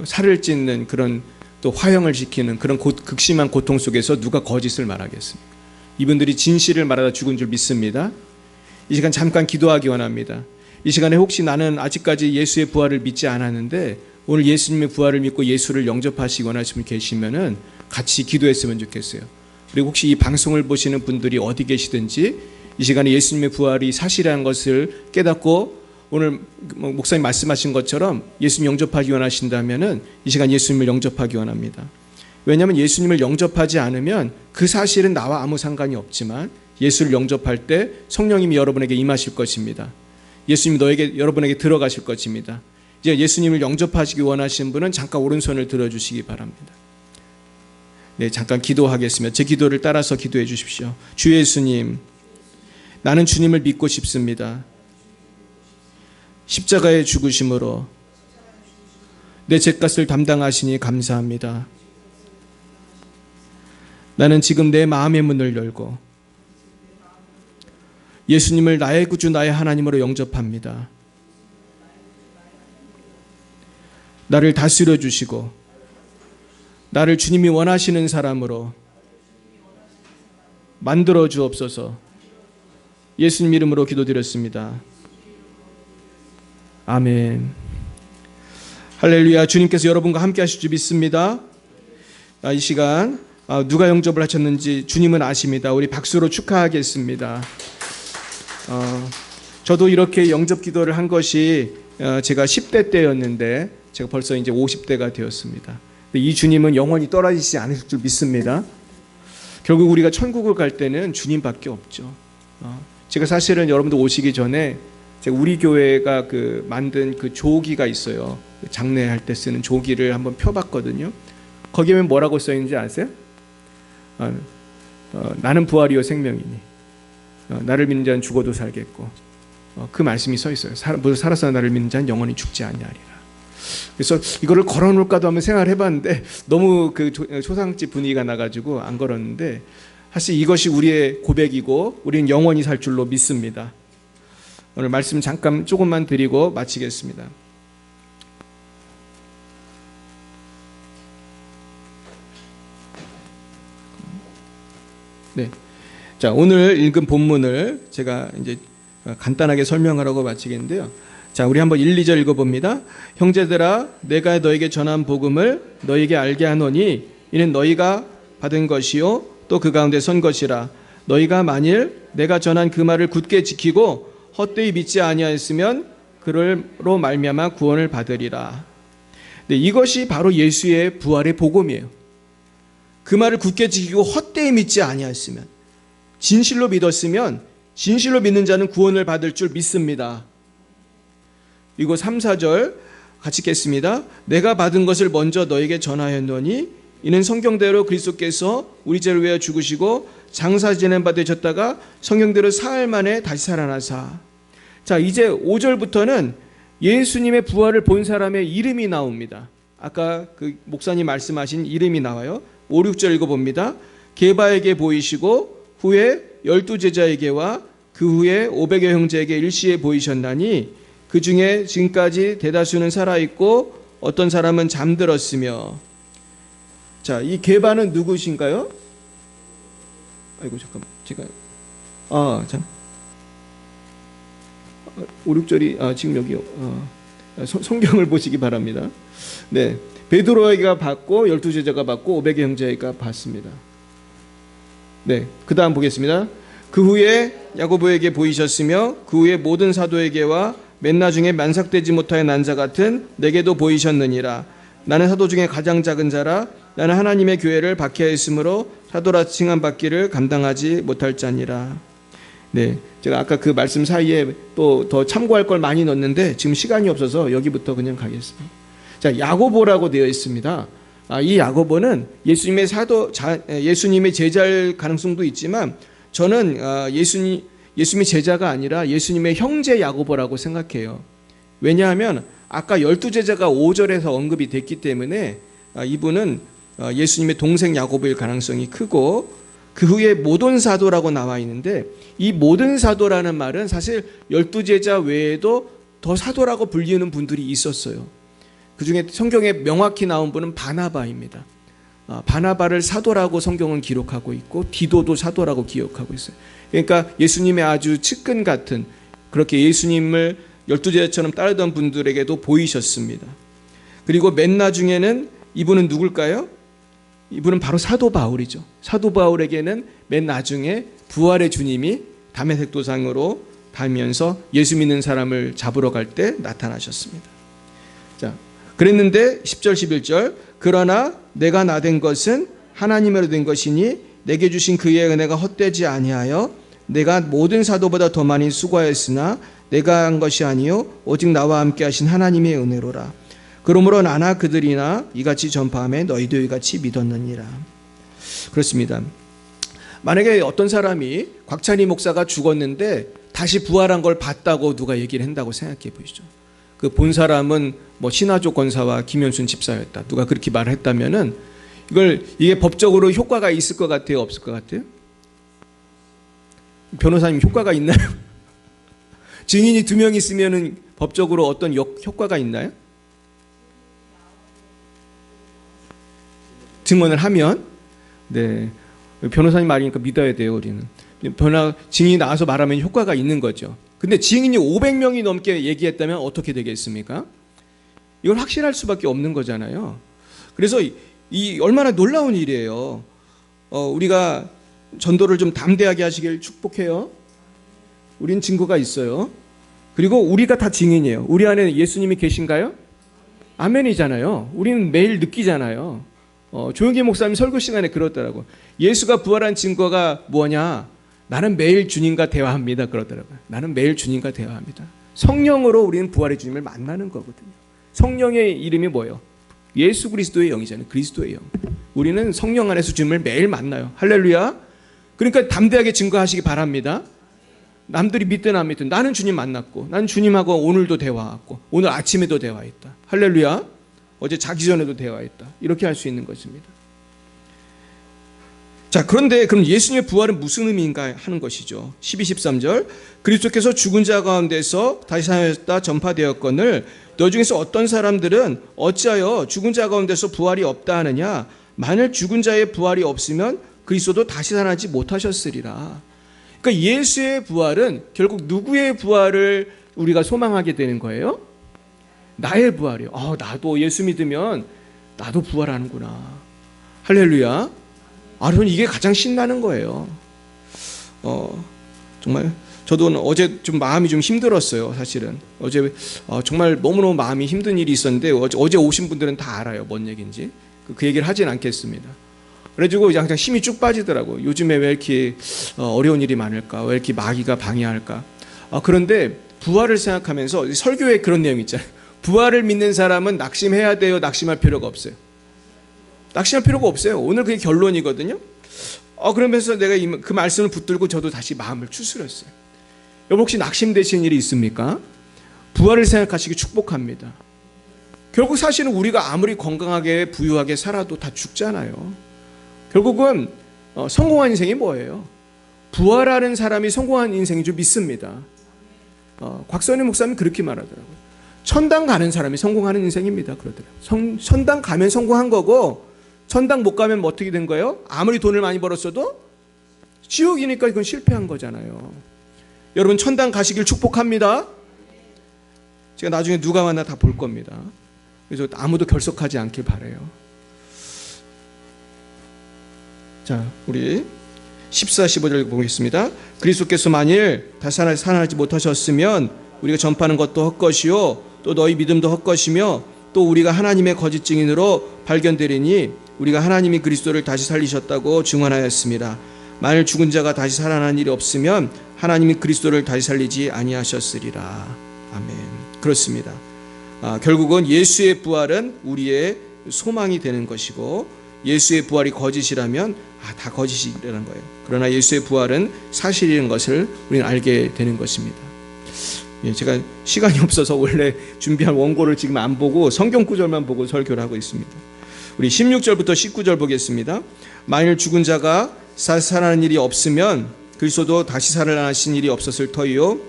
Speaker 1: 살을 찢는 그런 또 화형을 시키는 그런 극심한 고통 속에서 누가 거짓을 말하겠습니까? 이분들이 진실을 말하다 죽은 줄 믿습니다. 이 시간 잠깐 기도하기 원합니다. 이 시간에 혹시 나는 아직까지 예수의 부활을 믿지 않았는데 오늘 예수님의 부활을 믿고 예수를 영접하시기 원하시는 분 계시면은 같이 기도했으면 좋겠어요. 그리고 혹시 이 방송을 보시는 분들이 어디 계시든지 이 시간에 예수님의 부활이 사실이라는 것을 깨닫고 오늘 목사님 말씀하신 것처럼 예수님 영접하기 원하신다면은 이 시간 예수님을 영접하기 원합니다. 왜냐하면 예수님을 영접하지 않으면 그 사실은 나와 아무 상관이 없지만 예수를 영접할 때 성령님이 여러분에게 임하실 것입니다. 예수님이 여러분에게 들어가실 것입니다. 이제 예수님을 영접하시기 원하시는 분은 잠깐 오른손을 들어주시기 바랍니다. 네, 잠깐 기도하겠습니다. 제 기도를 따라서 기도해 주십시오. 주 예수님, 나는 주님을 믿고 싶습니다. 십자가의 죽으심으로 내 죄값을 담당하시니 감사합니다. 나는 지금 내 마음의 문을 열고 예수님을 나의 구주 나의 하나님으로 영접합니다. 나를 다스려 주시고 나를 주님이 원하시는 사람으로 만들어 주옵소서. 예수님 이름으로 기도드렸습니다. 아멘. 할렐루야. 주님께서 여러분과 함께 하실 줄 믿습니다. 이 시간 누가 영접을 하셨는지 주님은 아십니다. 우리 박수로 축하하겠습니다. 저도 이렇게 영접 기도를 한 것이 제가 10대 때였는데 제가 벌써 이제 50대가 되었습니다. 이 주님은 영원히 떨어지지 않으실 줄 믿습니다. 결국 우리가 천국을 갈 때는 주님밖에 없죠. 제가 사실은 여러분들 오시기 전에 제가 우리 교회가 만든 그 조기가 있어요. 장례할 때 쓰는 조기를 한번 펴봤거든요. 거기에 뭐라고 써 있는지 아세요? 나는 부활이요 생명이니 나를 믿는 자는 죽어도 살겠고 그 말씀이 써 있어요. 살아서 나를 믿는 자는 영원히 죽지 아니하리라. 그래서 이거를 걸어놓을까도 한번 생각을 해봤는데 너무 그 초상집 분위기가 나가지고 안 걸었는데 사실 이것이 우리의 고백이고 우리는 영원히 살 줄로 믿습니다. 오늘 말씀 잠깐 조금만 드리고 마치겠습니다. 네. 자, 오늘 읽은 본문을 제가 이제 간단하게 설명하라고 마치겠는데요. 자, 우리 한번 1, 2절 읽어봅니다. 형제들아, 내가 너에게 전한 복음을 너에게 알게 하노니 이는 너희가 받은 것이요 또 그 가운데 선 것이라. 너희가 만일 내가 전한 그 말을 굳게 지키고 헛되이 믿지 아니하였으면 그로 말미암아 구원을 받으리라. 네, 이것이 바로 예수의 부활의 복음이에요. 그 말을 굳게 지키고 헛되이 믿지 아니하였으면, 진실로 믿었으면 진실로 믿는 자는 구원을 받을 줄 믿습니다. 그리고 3, 4절 같이 읽겠습니다. 내가 받은 것을 먼저 너에게 전하였노니 이는 성경대로 그리스도께서 우리 죄를 위하여 죽으시고 장사 지낸 바 되셨다가 성경대로 사흘 만에 다시 살아나사. 자, 이제 5절부터는 예수님의 부활을 본 사람의 이름이 나옵니다. 아까 그 목사님 말씀하신 이름이 나와요. 5, 6절 읽어봅니다. 게바에게 보이시고 후에 12제자에게와 그 후에 500여 형제에게 일시에 보이셨나니 그 중에 지금까지 대다수는 살아있고 어떤 사람은 잠들었으며. 자, 이 게바는 누구신가요? 아이고 잠깐만 제가 참 5, 6절이 지금 여기 성경을 보시기 바랍니다. 네, 베드로에게 받고 12제자가 받고 500여 형제가 받습니다. 네, 그 다음 보겠습니다. 그 후에 야고보에게 보이셨으며 그 후에 모든 사도에게와 맨 나중에 만삭되지 못하여 난 자 같은 내게도 보이셨느니라. 나는 사도 중에 가장 작은 자라. 나는 하나님의 교회를 박해하였으므로 사도라 칭함 받기를 감당하지 못할 자니라. 네, 제가 아까 그 말씀 사이에 또 더 참고할 걸 많이 넣었는데 지금 시간이 없어서 여기부터 그냥 가겠습니다. 자, 야고보라고 되어 있습니다. 이 야고보는 예수님의 제자일 가능성도 있지만 저는 예수님이 제자가 아니라 예수님의 형제 야고보라고 생각해요. 왜냐하면 아까 12제자가 5절에서 언급이 됐기 때문에 이분은 예수님의 동생 야고보일 가능성이 크고, 그 후에 모든 사도라고 나와 있는데, 이 모든 사도라는 말은 사실 12제자 외에도 더 사도라고 불리는 분들이 있었어요. 그 중에 성경에 명확히 나온 분은 바나바입니다. 바나바를 사도라고 성경은 기록하고 있고, 디도도 사도라고 기억하고 있어요. 그러니까 예수님의 아주 측근 같은, 그렇게 예수님을 12제자처럼 따르던 분들에게도 보이셨습니다. 그리고 맨 나중에는 이분은 누굴까요? 이분은 바로 사도 바울이죠. 사도 바울에게는 맨 나중에 부활의 주님이 다메섹 도상으로 다니면서 예수 믿는 사람을 잡으러 갈 때 나타나셨습니다. 자, 그랬는데 10절 11절, 그러나 내가 나된 것은 하나님으로 된 것이니 내게 주신 그의 은혜가 헛되지 아니하여 내가 모든 사도보다 더 많이 수고하였으나 내가 한 것이 아니요 오직 나와 함께 하신 하나님의 은혜로라. 그러므로 나나 그들이나 이같이 전파하며 너희도 이같이 믿었느니라. 그렇습니다. 만약에 어떤 사람이 곽찬희 목사가 죽었는데 다시 부활한 걸 봤다고 누가 얘기를 한다고 생각해 보시죠. 그 본 사람은 뭐 신화조 권사와 김현순 집사였다, 누가 그렇게 말을 했다면은 이게 법적으로 효과가 있을 것 같아요, 없을 것 같아요? 변호사님, 효과가 있나요? 증인이 2명 있으면은 법적으로 어떤 효과가 있나요? 증언을 하면, 네, 변호사님 말이니까 믿어야 돼요. 우리는 증인이 나와서 말하면 효과가 있는 거죠. 근데 증인이 500명이 넘게 얘기했다면 어떻게 되겠습니까? 이건 확실할 수밖에 없는 거잖아요. 그래서 이 얼마나 놀라운 일이에요. 우리가 전도를 좀 담대하게 하시길 축복해요. 우린 증거가 있어요. 그리고 우리가 다 증인이에요. 우리 안에 예수님이 계신가요? 아멘이잖아요. 우리는 매일 느끼잖아요. 조용기 목사님 설교 시간에 그러더라고. 예수가 부활한 증거가 뭐냐? 나는 매일 주님과 대화합니다. 그러더라고요. 나는 매일 주님과 대화합니다. 성령으로 우리는 부활의 주님을 만나는 거거든요. 성령의 이름이 뭐예요? 예수 그리스도의 영이잖아요. 그리스도의 영. 우리는 성령 안에서 주님을 매일 만나요. 할렐루야. 그러니까 담대하게 증거하시기 바랍니다. 남들이 믿든 안 믿든 나는 주님 만났고, 나는 주님하고 오늘도 대화하고, 오늘 아침에도 대화했다. 할렐루야. 어제 자기 전에도 대화했다. 이렇게 할 수 있는 것입니다. 자, 그런데 그럼 예수님의 부활은 무슨 의미인가 하는 것이죠. 12, 13절, 그리스도께서 죽은 자 가운데서 다시 살아났다 전파되었거늘 너 중에서 어떤 사람들은 어찌하여 죽은 자 가운데서 부활이 없다 하느냐? 만일 죽은 자의 부활이 없으면 그리스도도 다시 살아나지 못하셨으리라. 그러니까 예수의 부활은 결국 누구의 부활을 우리가 소망하게 되는 거예요? 나의 부활이요. 나도 예수 믿으면 나도 부활하는구나. 할렐루야. 저는 이게 가장 신나는 거예요. 정말 저도 어제 좀 마음이 좀 힘들었어요. 사실은 어제 정말 너무너무 마음이 힘든 일이 있었는데 어제 오신 분들은 다 알아요, 뭔 얘기인지. 그 얘기를 하진 않겠습니다. 그래가지고 그냥 힘이 쭉 빠지더라고요. 요즘에 왜 이렇게 어려운 일이 많을까? 왜 이렇게 마귀가 방해할까? 그런데 부활을 생각하면서 설교에 그런 내용 있잖아요. 부활을 믿는 사람은 낙심해야 돼요? 낙심할 필요가 없어요? 낙심할 필요가 없어요. 오늘 그게 결론이거든요. 그러면서 내가 그 말씀을 붙들고 저도 다시 마음을 추스렸어요. 여러분 혹시 낙심되시는 일이 있습니까? 부활을 생각하시기 축복합니다. 결국 사실은 우리가 아무리 건강하게 부유하게 살아도 다 죽잖아요. 결국은 성공한 인생이 뭐예요? 부활하는 사람이 성공한 인생인 줄 믿습니다. 곽선희 목사님이 그렇게 말하더라고요. 천당 가는 사람이 성공하는 인생입니다. 그러더라고요. 천당 가면 성공한 거고, 천당 못 가면 뭐 어떻게 된 거예요? 아무리 돈을 많이 벌었어도 지옥이니까 그건 실패한 거잖아요. 여러분 천당 가시길 축복합니다. 제가 나중에 누가 만나 다 볼 겁니다. 그래서 아무도 결석하지 않길 바라요. 자, 우리 14, 15절 보겠습니다. 그리스도께서 만일 다시 살아나지 못하셨으면 우리가 전파하는 것도 헛것이요 또 너희 믿음도 헛것이며 또 우리가 하나님의 거짓 증인으로 발견되리니 우리가 하나님이 그리스도를 다시 살리셨다고 증언하였습니다. 만일 죽은 자가 다시 살아난 일이 없으면 하나님이 그리스도를 다시 살리지 아니하셨으리라. 아멘. 그렇습니다. 결국은 예수의 부활은 우리의 소망이 되는 것이고 예수의 부활이 거짓이라면 다 거짓이라는 거예요. 그러나 예수의 부활은 사실인 것을 우리는 알게 되는 것입니다. 제가 시간이 없어서 원래 준비한 원고를 지금 안 보고 성경 구절만 보고 설교를 하고 있습니다. 우리 16절부터 19절 보겠습니다. 만일 죽은 자가 살아나는 일이 없으면 그리스도도 다시 살아나신 일이 없었을 터이요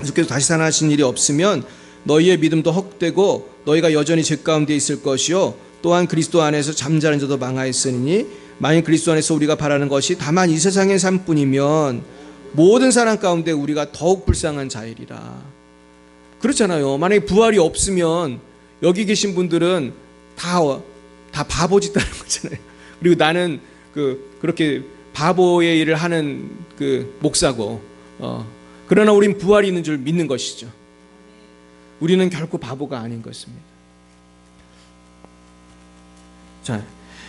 Speaker 1: 주께서 다시 살아나신 일이 없으면 너희의 믿음도 헛되고 너희가 여전히 죄 가운데 있을 것이요 또한 그리스도 안에서 잠자는 자도 망하였으니 만일 그리스도 안에서 우리가 바라는 것이 다만 이 세상의 삶뿐이면 모든 사람 가운데 우리가 더욱 불쌍한 자이리라. 그렇잖아요. 만약에 부활이 없으면 여기 계신 분들은 다 바보짓다는 거잖아요. 그리고 나는 그렇게 바보의 일을 하는 목사고, 그러나 우린 부활이 있는 줄 믿는 것이죠. 우리는 결코 바보가 아닌 것입니다. 자,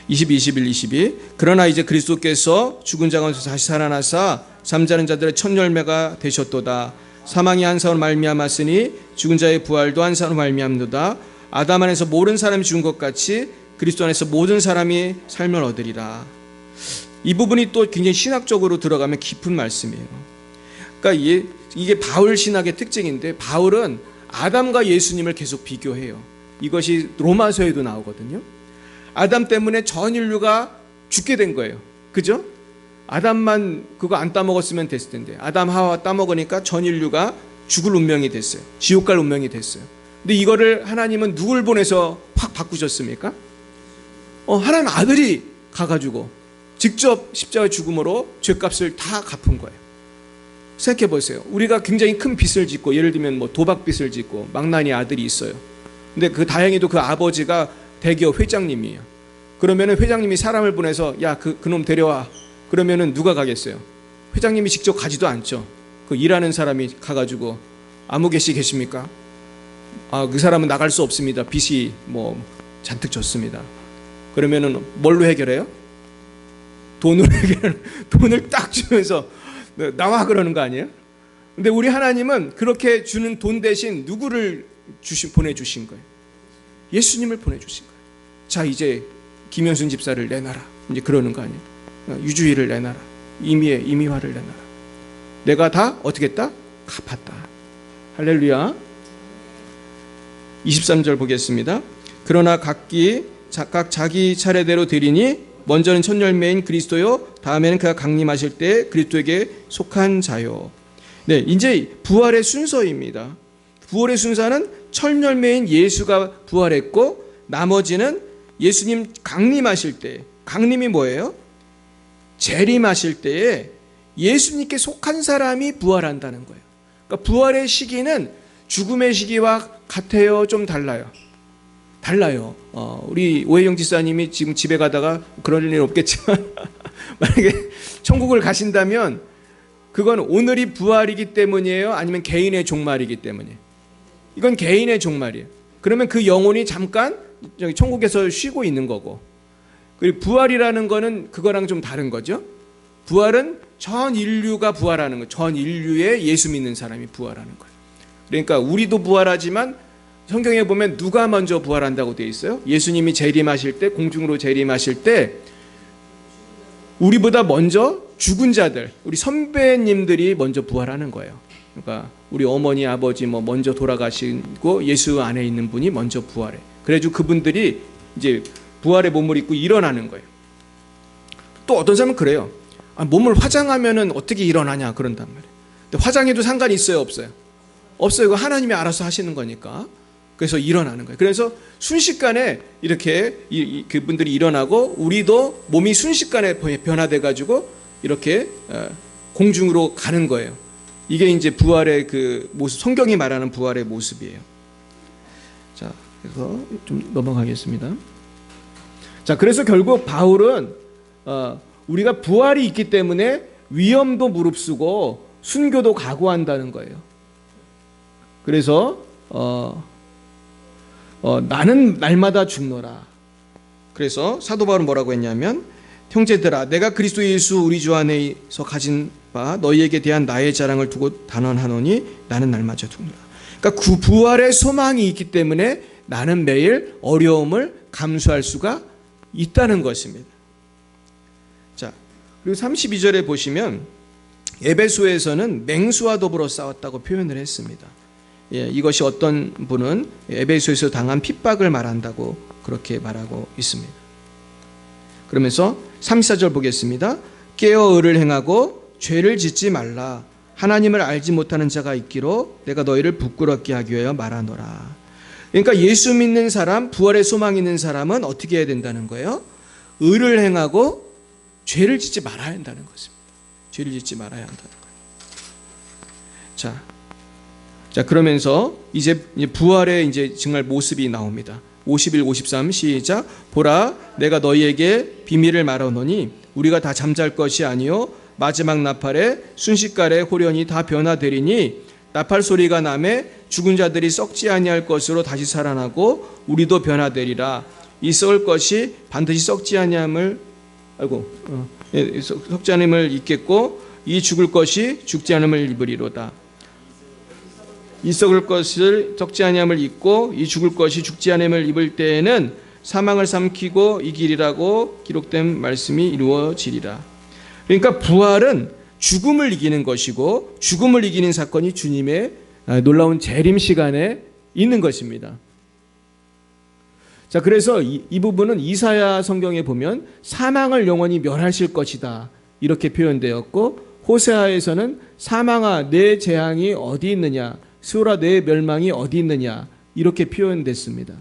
Speaker 1: 21, 22. 그러나 이제 그리스도께서 죽은 자 가운데서 다시 살아나사 잠자는 자들의 첫 열매가 되셨도다. 사망이 한 사람으로 말미암았으니 죽은 자의 부활도 한 사람으로 말미암도다. 아담 안에서 모든 사람이 죽은 것 같이 그리스도 안에서 모든 사람이 삶을 얻으리라. 이 부분이 또 굉장히 신학적으로 들어가면 깊은 말씀이에요. 그러니까 이게 바울 신학의 특징인데, 바울은 아담과 예수님을 계속 비교해요. 이것이 로마서에도 나오거든요. 아담 때문에 전 인류가 죽게 된 거예요. 그죠? 아담만 그거 안 따먹었으면 됐을 텐데, 아담 하와 따먹으니까 전 인류가 죽을 운명이 됐어요. 지옥 갈 운명이 됐어요. 근데 이거를 하나님은 누굴 보내서 확 바꾸셨습니까? 하나님 아들이 가가지고 직접 십자가의 죽음으로 죄값을 다 갚은 거예요. 생각해 보세요. 우리가 굉장히 큰 빚을 짓고, 예를 들면 뭐 도박빚을 짓고 망나니 아들이 있어요. 근데 다행히도 그 아버지가 대기업 회장님이에요. 그러면은 회장님이 사람을 보내서 야, 그놈 데려와. 그러면은 누가 가겠어요? 회장님이 직접 가지도 않죠. 그 일하는 사람이 가가지고 아무개 씨 계십니까? 그 사람은 나갈 수 없습니다. 빚이 뭐 잔뜩 졌습니다. 그러면은 뭘로 해결해요? 돈을 딱 주면서 나와 그러는 거 아니에요? 근데 우리 하나님은 그렇게 주는 돈 대신 누구를 보내주신 거예요? 예수님을 보내주신 거예요. 자, 이제 김현순 집사를 내놔라. 이제 그러는 거 아니에요? 유주희를 내놔라. 이미화를 내놔라. 내가 다 어떻게 했다? 갚았다. 할렐루야. 23절 보겠습니다. 그러나 각각 자기 차례대로 드리니 먼저는 첫 열매인 그리스도요, 다음에는 그가 강림하실 때 그리스도에게 속한 자요. 네, 이제 부활의 순서입니다. 부활의 순서는 첫 열매인 예수가 부활했고, 나머지는 예수님 강림하실 때, 강림이 뭐예요? 재림하실 때에 예수님께 속한 사람이 부활한다는 거예요. 그러니까 부활의 시기는 죽음의 시기와 같아요? 좀 달라요? 달라요. 우리 오혜영 지사님이 지금 집에 가다가 그런 일은 없겠지만 만약에 천국을 가신다면 그건 오늘이 부활이기 때문이에요? 아니면 개인의 종말이기 때문이에요? 이건 개인의 종말이에요. 그러면 그 영혼이 잠깐 천국에서 쉬고 있는 거고, 그리고 부활이라는 거는 그거랑 좀 다른 거죠. 부활은 전 인류가 부활하는 거예요. 전 인류의 예수 믿는 사람이 부활하는 거예요. 그러니까 우리도 부활하지만 성경에 보면 누가 먼저 부활한다고 되어 있어요? 예수님이 재림하실 때, 공중으로 재림하실 때 우리보다 먼저 죽은 자들, 우리 선배님들이 먼저 부활하는 거예요. 그러니까 우리 어머니, 아버지 먼저 돌아가시고 예수 안에 있는 분이 먼저 부활해. 그래가지고 그분들이 이제 부활의 몸을 입고 일어나는 거예요. 또 어떤 사람은 그래요. 몸을 화장하면은 어떻게 일어나냐 그런단 말이에요. 근데 화장해도 상관이 있어요, 없어요? 없어요. 이거 하나님이 알아서 하시는 거니까. 그래서 일어나는 거예요. 그래서 순식간에 이렇게 그분들이 일어나고, 우리도 몸이 순식간에 변화돼 가지고 이렇게 공중으로 가는 거예요. 이게 이제 부활의 그 모습, 성경이 말하는 부활의 모습이에요. 자, 그래서 좀 넘어가겠습니다. 자, 그래서 결국 바울은 우리가 부활이 있기 때문에 위험도 무릅쓰고 순교도 각오한다는 거예요. 그래서 나는 날마다 죽노라. 그래서 사도 바울은 뭐라고 했냐면, 형제들아, 내가 그리스도 예수 우리 주 안에서 가진 바 너희에게 대한 나의 자랑을 두고 단언하노니 나는 날마다 죽노라. 그러니까 그 부활의 소망이 있기 때문에 나는 매일 어려움을 감수할 수가 있다는 것입니다. 자, 그리고 32절에 보시면 에베소에서는 맹수와 더불어 싸웠다고 표현을 했습니다. 예, 이것이 어떤 분은 에베소에서 당한 핍박을 말한다고 그렇게 말하고 있습니다. 그러면서 34절 보겠습니다. 깨어 의를 행하고 죄를 짓지 말라. 하나님을 알지 못하는 자가 있기로 내가 너희를 부끄럽게 하기 위하여 말하노라. 그러니까 예수 믿는 사람, 부활의 소망 있는 사람은 어떻게 해야 된다는 거예요? 의를 행하고 죄를 짓지 말아야 한다는 것입니다. 죄를 짓지 말아야 한다는 거예요. 자, 그러면서 이제 부활의 이제 정말 모습이 나옵니다. 51, 53 시작. 보라, 내가 너희에게 비밀을 말하노니 우리가 다 잠잘 것이 아니요 마지막 나팔에 순식간에 홀연히 다 변화되리니 나팔 소리가 나매 죽은 자들이 썩지 아니할 것으로 다시 살아나고 우리도 변화되리라. 이 썩을 것이 반드시 썩지 아니함을 썩지 않음을 입겠고 이 죽을 것이 죽지 않음을 입으리로다. 이 썩을 것을 썩지 아니함을 입고 이 죽을 것이 죽지 않음을 입을 때에는 사망을 삼키고 이기리라고 기록된 말씀이 이루어지리라. 그러니까 부활은 죽음을 이기는 것이고 죽음을 이기는 사건이 주님의 놀라운 재림 시간에 있는 것입니다. 자, 그래서 이 부분은 이사야 성경에 보면 사망을 영원히 멸하실 것이다 이렇게 표현되었고, 호세아에서는 사망아 내 재앙이 어디 있느냐, 스올아 내 멸망이 어디 있느냐 이렇게 표현됐습니다.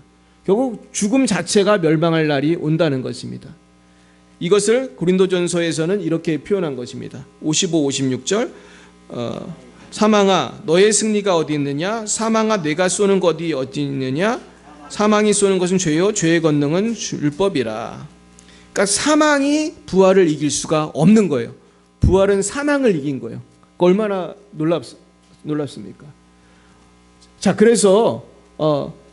Speaker 1: 결국 죽음 자체가 멸망할 날이 온다는 것입니다. 이것을 고린도전서에서는 이렇게 표현한 것입니다. 55, 56절 사망아 너의 승리가 어디 있느냐, 사망아 내가 쏘는 것이 어디 있느냐, 사망이 쏘는 것은 죄요 죄의 권능은 율법이라. 그러니까 사망이 부활을 이길 수가 없는 거예요. 부활은 사망을 이긴 거예요. 얼마나 놀랍습니까? 자, 그래서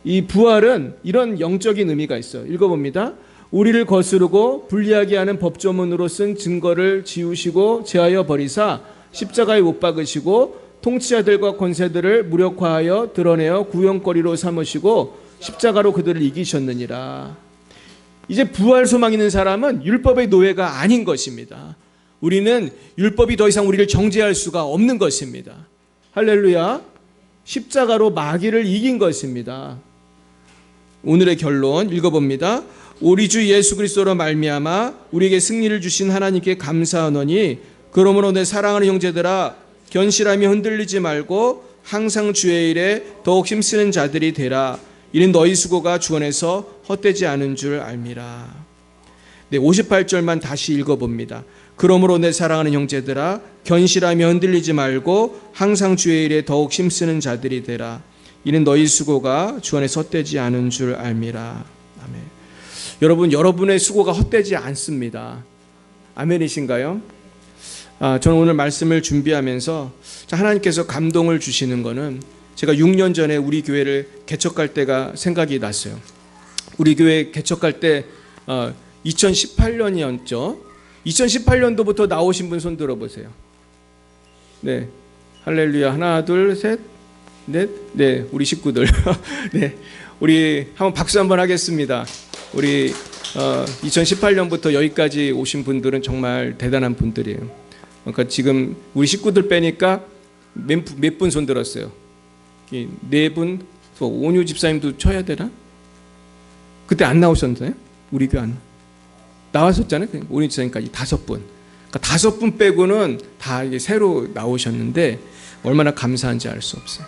Speaker 1: 이 부활은 이런 영적인 의미가 있어요. 읽어봅니다. 우리를 거스르고 불리하게 하는 법조문으로 쓴 증거를 지우시고 제하여 버리사 십자가에 못 박으시고 통치자들과 권세들을 무력화하여 드러내어 구형거리로 삼으시고 십자가로 그들을 이기셨느니라. 이제 부활 소망 있는 사람은 율법의 노예가 아닌 것입니다. 우리는 율법이 더 이상 우리를 정죄할 수가 없는 것입니다. 할렐루야. 십자가로 마귀를 이긴 것입니다. 오늘의 결론 읽어봅니다. 우리 주 예수 그리스도로 말미암아 우리에게 승리를 주신 하나님께 감사하노니 그러므로 내 사랑하는 형제들아 견실하며 흔들리지 말고 항상 주의 일에 더욱 힘쓰는 자들이 되라. 이는 너희 수고가 주 안에서 헛되지 않은 줄 알미라. 네, 58절만 다시 읽어봅니다. 그러므로 내 사랑하는 형제들아 견실하며 흔들리지 말고 항상 주의 일에 더욱 힘쓰는 자들이 되라. 이는 너희 수고가 주 안에서 헛되지 않은 줄 알미라. 아멘. 여러분, 여러분의 수고가 헛되지 않습니다. 아멘이신가요? 저는 오늘 말씀을 준비하면서 하나님께서 감동을 주시는 것은 제가 6년 전에 우리 교회를 개척할 때가 생각이 났어요. 우리 교회 개척할 때 2018년이었죠. 2018년도부터 나오신 분 손 들어보세요. 네, 할렐루야. 하나, 둘, 셋, 넷. 네, 우리 식구들. 네, 우리 한번 박수 한번 하겠습니다. 우리 2018년부터 여기까지 오신 분들은 정말 대단한 분들이에요. 그러니까 지금 우리 식구들 빼니까 몇 분 손 들었어요? 네 분, 온유 집사님도 쳐야 되나? 그때 안 나오셨나요? 우리 교회 안 나왔었잖아요. 온유 집사님까지 5분. 그러니까 5분 빼고는 다 이게 새로 나오셨는데 얼마나 감사한지 알 수 없어요.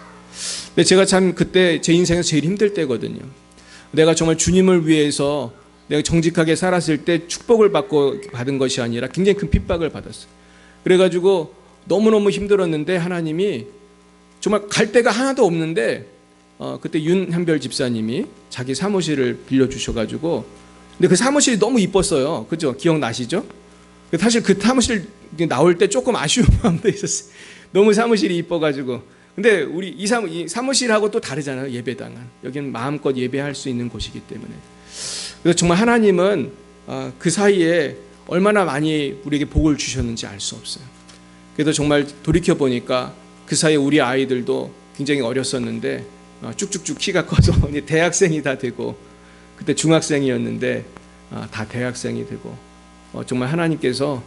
Speaker 1: 근데 제가 참 그때 제 인생에서 제일 힘들 때거든요. 내가 정말 주님을 위해서 내가 정직하게 살았을 때 축복을 받은 것이 아니라 굉장히 큰 핍박을 받았어요. 그래가지고 너무너무 힘들었는데 하나님이 정말 갈 데가 하나도 없는데 그때 윤한별 집사님이 자기 사무실을 빌려주셔가지고, 근데 그 사무실이 너무 이뻤어요. 그죠? 기억나시죠? 사실 그 사무실 나올 때 조금 아쉬운 마음도 있었어요. 너무 사무실이 이뻐가지고. 근데 우리 이 사무실하고 또 다르잖아요. 예배당은 여기는 마음껏 예배할 수 있는 곳이기 때문에. 그래서 정말 하나님은 그 사이에 얼마나 많이 우리에게 복을 주셨는지 알 수 없어요. 그래서 정말 돌이켜보니까 그 사이에 우리 아이들도 굉장히 어렸었는데 쭉쭉쭉 키가 커서 대학생이 다 되고, 그때 중학생이었는데 다 대학생이 되고 정말 하나님께서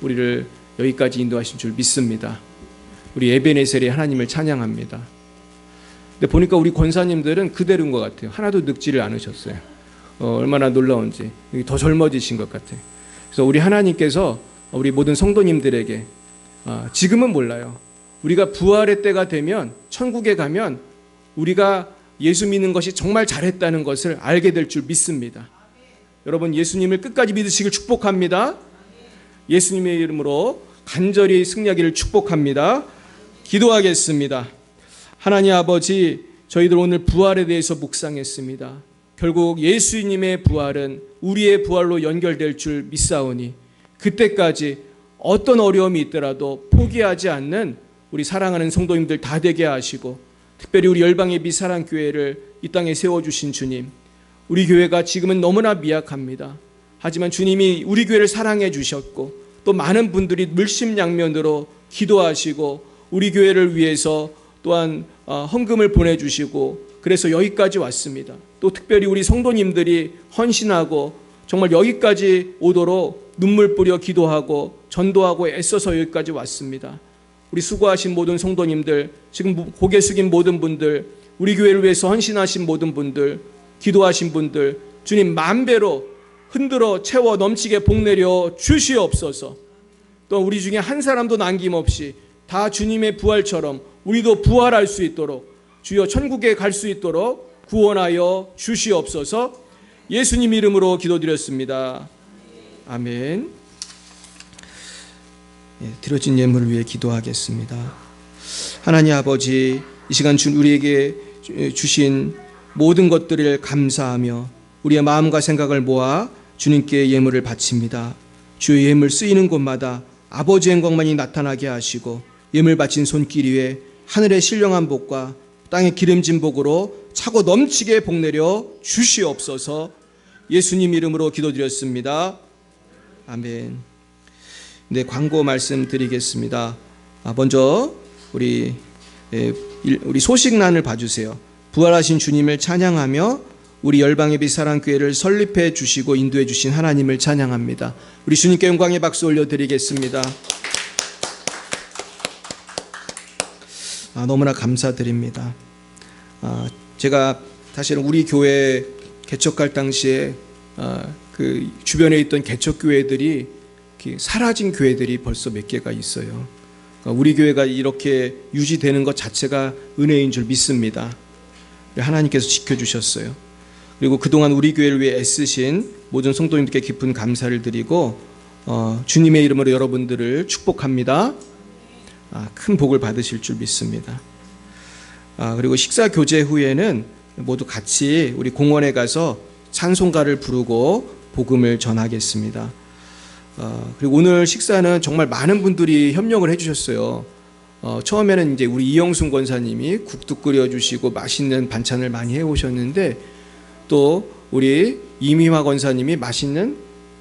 Speaker 1: 우리를 여기까지 인도하신 줄 믿습니다. 우리 에베네셀이 하나님을 찬양합니다. 근데 보니까 우리 권사님들은 그대로인 것 같아요. 하나도 늙지를 않으셨어요. 얼마나 놀라운지. 더 젊어지신 것 같아요. 그래서 우리 하나님께서 우리 모든 성도님들에게 지금은 몰라요. 우리가 부활의 때가 되면 천국에 가면 우리가 예수 믿는 것이 정말 잘했다는 것을 알게 될 줄 믿습니다. 여러분 예수님을 끝까지 믿으시길 축복합니다. 예수님의 이름으로 간절히 승리하기를 축복합니다. 기도하겠습니다. 하나님 아버지, 저희들 오늘 부활에 대해서 묵상했습니다. 결국 예수님의 부활은 우리의 부활로 연결될 줄 믿사오니 그때까지 어떤 어려움이 있더라도 포기하지 않는 우리 사랑하는 성도님들 다 되게 하시고, 특별히 우리 열방예비 사랑교회를 이 땅에 세워주신 주님, 우리 교회가 지금은 너무나 미약합니다. 하지만 주님이 우리 교회를 사랑해 주셨고 또 많은 분들이 물심양면으로 기도하시고 우리 교회를 위해서 또한 헌금을 보내주시고 그래서 여기까지 왔습니다. 또 특별히 우리 성도님들이 헌신하고 정말 여기까지 오도록 눈물 뿌려 기도하고 전도하고 애써서 여기까지 왔습니다. 우리 수고하신 모든 성도님들, 지금 고개 숙인 모든 분들, 우리 교회를 위해서 헌신하신 모든 분들, 기도하신 분들, 주님 만배로 흔들어 채워 넘치게 복내려 주시옵소서. 또 우리 중에 한 사람도 남김없이 다 주님의 부활처럼 우리도 부활할 수 있도록 주여 천국에 갈 수 있도록 구원하여 주시옵소서. 예수님 이름으로 기도드렸습니다. 아멘. 드려진 예물을 위해 기도하겠습니다. 하나님 아버지, 이 시간 우리에게 주신 모든 것들을 감사하며 우리의 마음과 생각을 모아 주님께 예물을 바칩니다. 주의 예물 쓰이는 곳마다 아버지의 영광만이 나타나게 하시고 예물 바친 손길 위에 하늘의 신령한 복과 땅의 기름진 복으로 차고 넘치게 복내려 주시옵소서. 예수님 이름으로 기도드렸습니다. 아멘. 네, 광고 말씀드리겠습니다. 먼저 우리 소식란을 봐주세요. 부활하신 주님을 찬양하며 우리 열방예비 사랑교회를 설립해 주시고 인도해 주신 하나님을 찬양합니다. 우리 주님께 영광의 박수 올려드리겠습니다. 너무나 감사드립니다. 제가 사실은 우리 교회 개척할 당시에 그 주변에 있던 개척교회들이 사라진 교회들이 벌써 몇 개가 있어요. 우리 교회가 이렇게 유지되는 것 자체가 은혜인 줄 믿습니다. 하나님께서 지켜주셨어요. 그리고 그동안 우리 교회를 위해 애쓰신 모든 성도님들께 깊은 감사를 드리고 주님의 이름으로 여러분들을 축복합니다. 큰 복을 받으실 줄 믿습니다. 그리고 식사 교제 후에는 모두 같이 우리 공원에 가서 찬송가를 부르고 복음을 전하겠습니다. 그리고 오늘 식사는 정말 많은 분들이 협력을 해주셨어요. 처음에는 이제 우리 이영순 권사님이 국도 끓여주시고 맛있는 반찬을 많이 해오셨는데, 또 우리 이미화 권사님이 맛있는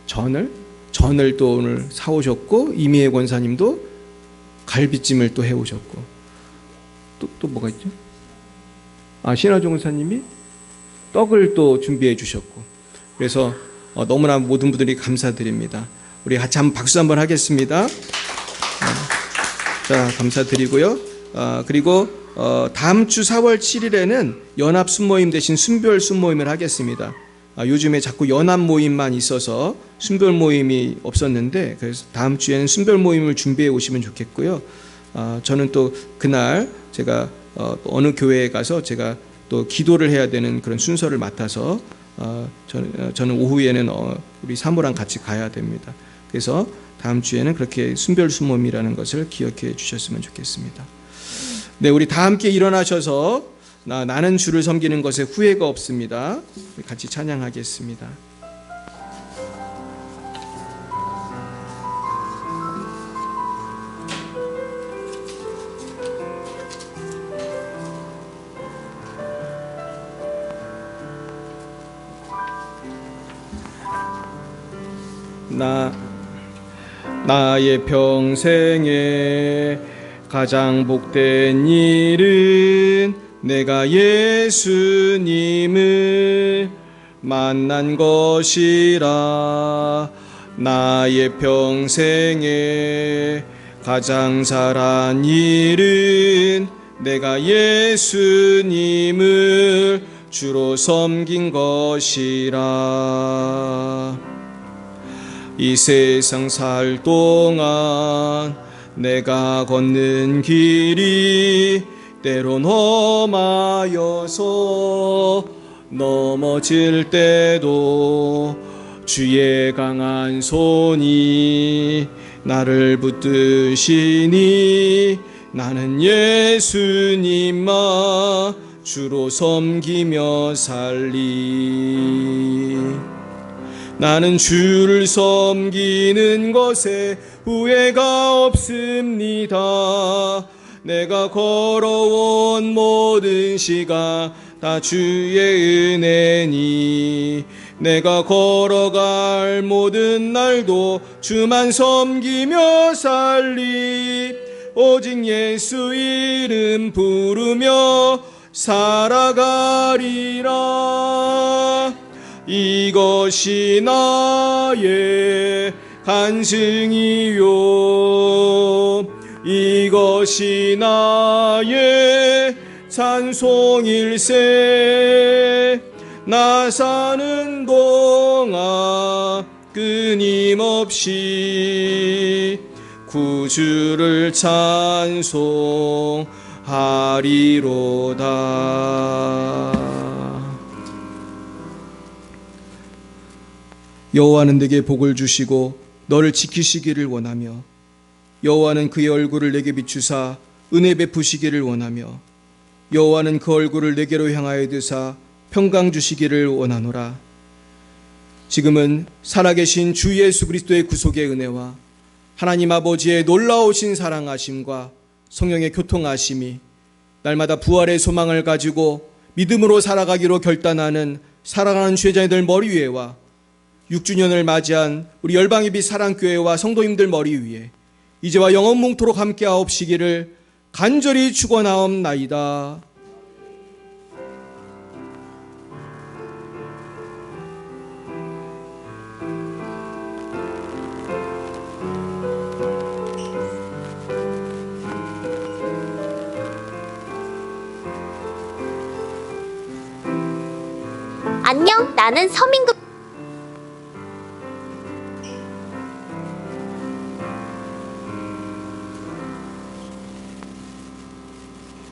Speaker 1: 전을 또 오늘 사오셨고, 이미혜 권사님도 갈비찜을 또 해오셨고, 또 뭐가 있죠? 신하종 권사님이 떡을 또 준비해 주셨고, 그래서 너무나 모든 분들이 감사드립니다. 우리 같이 한번 박수 한번 하겠습니다. 자, 감사드리고요. 그리고 다음 주 4월 7일에는 연합 순모임 대신 순별 순모임을 하겠습니다. 요즘에 자꾸 연합 모임만 있어서 순별 모임이 없었는데, 그래서 다음 주에는 순별 모임을 준비해 오시면 좋겠고요. 저는 또 그날 제가 어느 교회에 가서 제가 또 기도를 해야 되는 그런 순서를 맡아서 저는 오후에는 우리 사모랑 같이 가야 됩니다. 그래서 다음 주에는 그렇게 순별 순모임이라는 것을 기억해 주셨으면 좋겠습니다. 네, 우리 다 함께 일어나셔서 나는 주를 섬기는 것에 후회가 없습니다. 같이 찬양하겠습니다. 나의 평생에 가장 복된 일은 내가 예수님을 만난 것이라. 나의 평생에 가장 잘한 일은 내가 예수님을 주로 섬긴 것이라. 이 세상 살 동안 내가 걷는 길이 때론 험하여서 넘어질 때도 주의 강한 손이 나를 붙드시니 나는 예수님만 주로 섬기며 살리. 나는 주를 섬기는 것에 후회가 없습니다. 내가 걸어온 모든 시간 다 주의 은혜니 내가 걸어갈 모든 날도 주만 섬기며 살리. 오직 예수 이름 부르며 살아가리라. 이것이 나의 간증이요 이것이 나의 찬송일세. 나 사는 동안 끊임없이 구주를 찬송하리로다. 여호와는 내게 복을 주시고 너를 지키시기를 원하며 여호와는 그의 얼굴을 내게 비추사 은혜 베푸시기를 원하며 여호와는 그 얼굴을 내게로 향하여 드사 평강 주시기를 원하노라. 지금은 살아계신 주 예수 그리스도의 구속의 은혜와 하나님 아버지의 놀라우신 사랑하심과 성령의 교통하심이 날마다 부활의 소망을 가지고 믿음으로 살아가기로 결단하는 살아가는 죄자들 머리 위에와 6주년을 맞이한 우리 열방예비 사랑교회와 성도님들 머리 위에 이제와 영원뭉토록 함께하옵시기를 간절히 축원하옵나이다.
Speaker 4: 안녕, 나는 서민국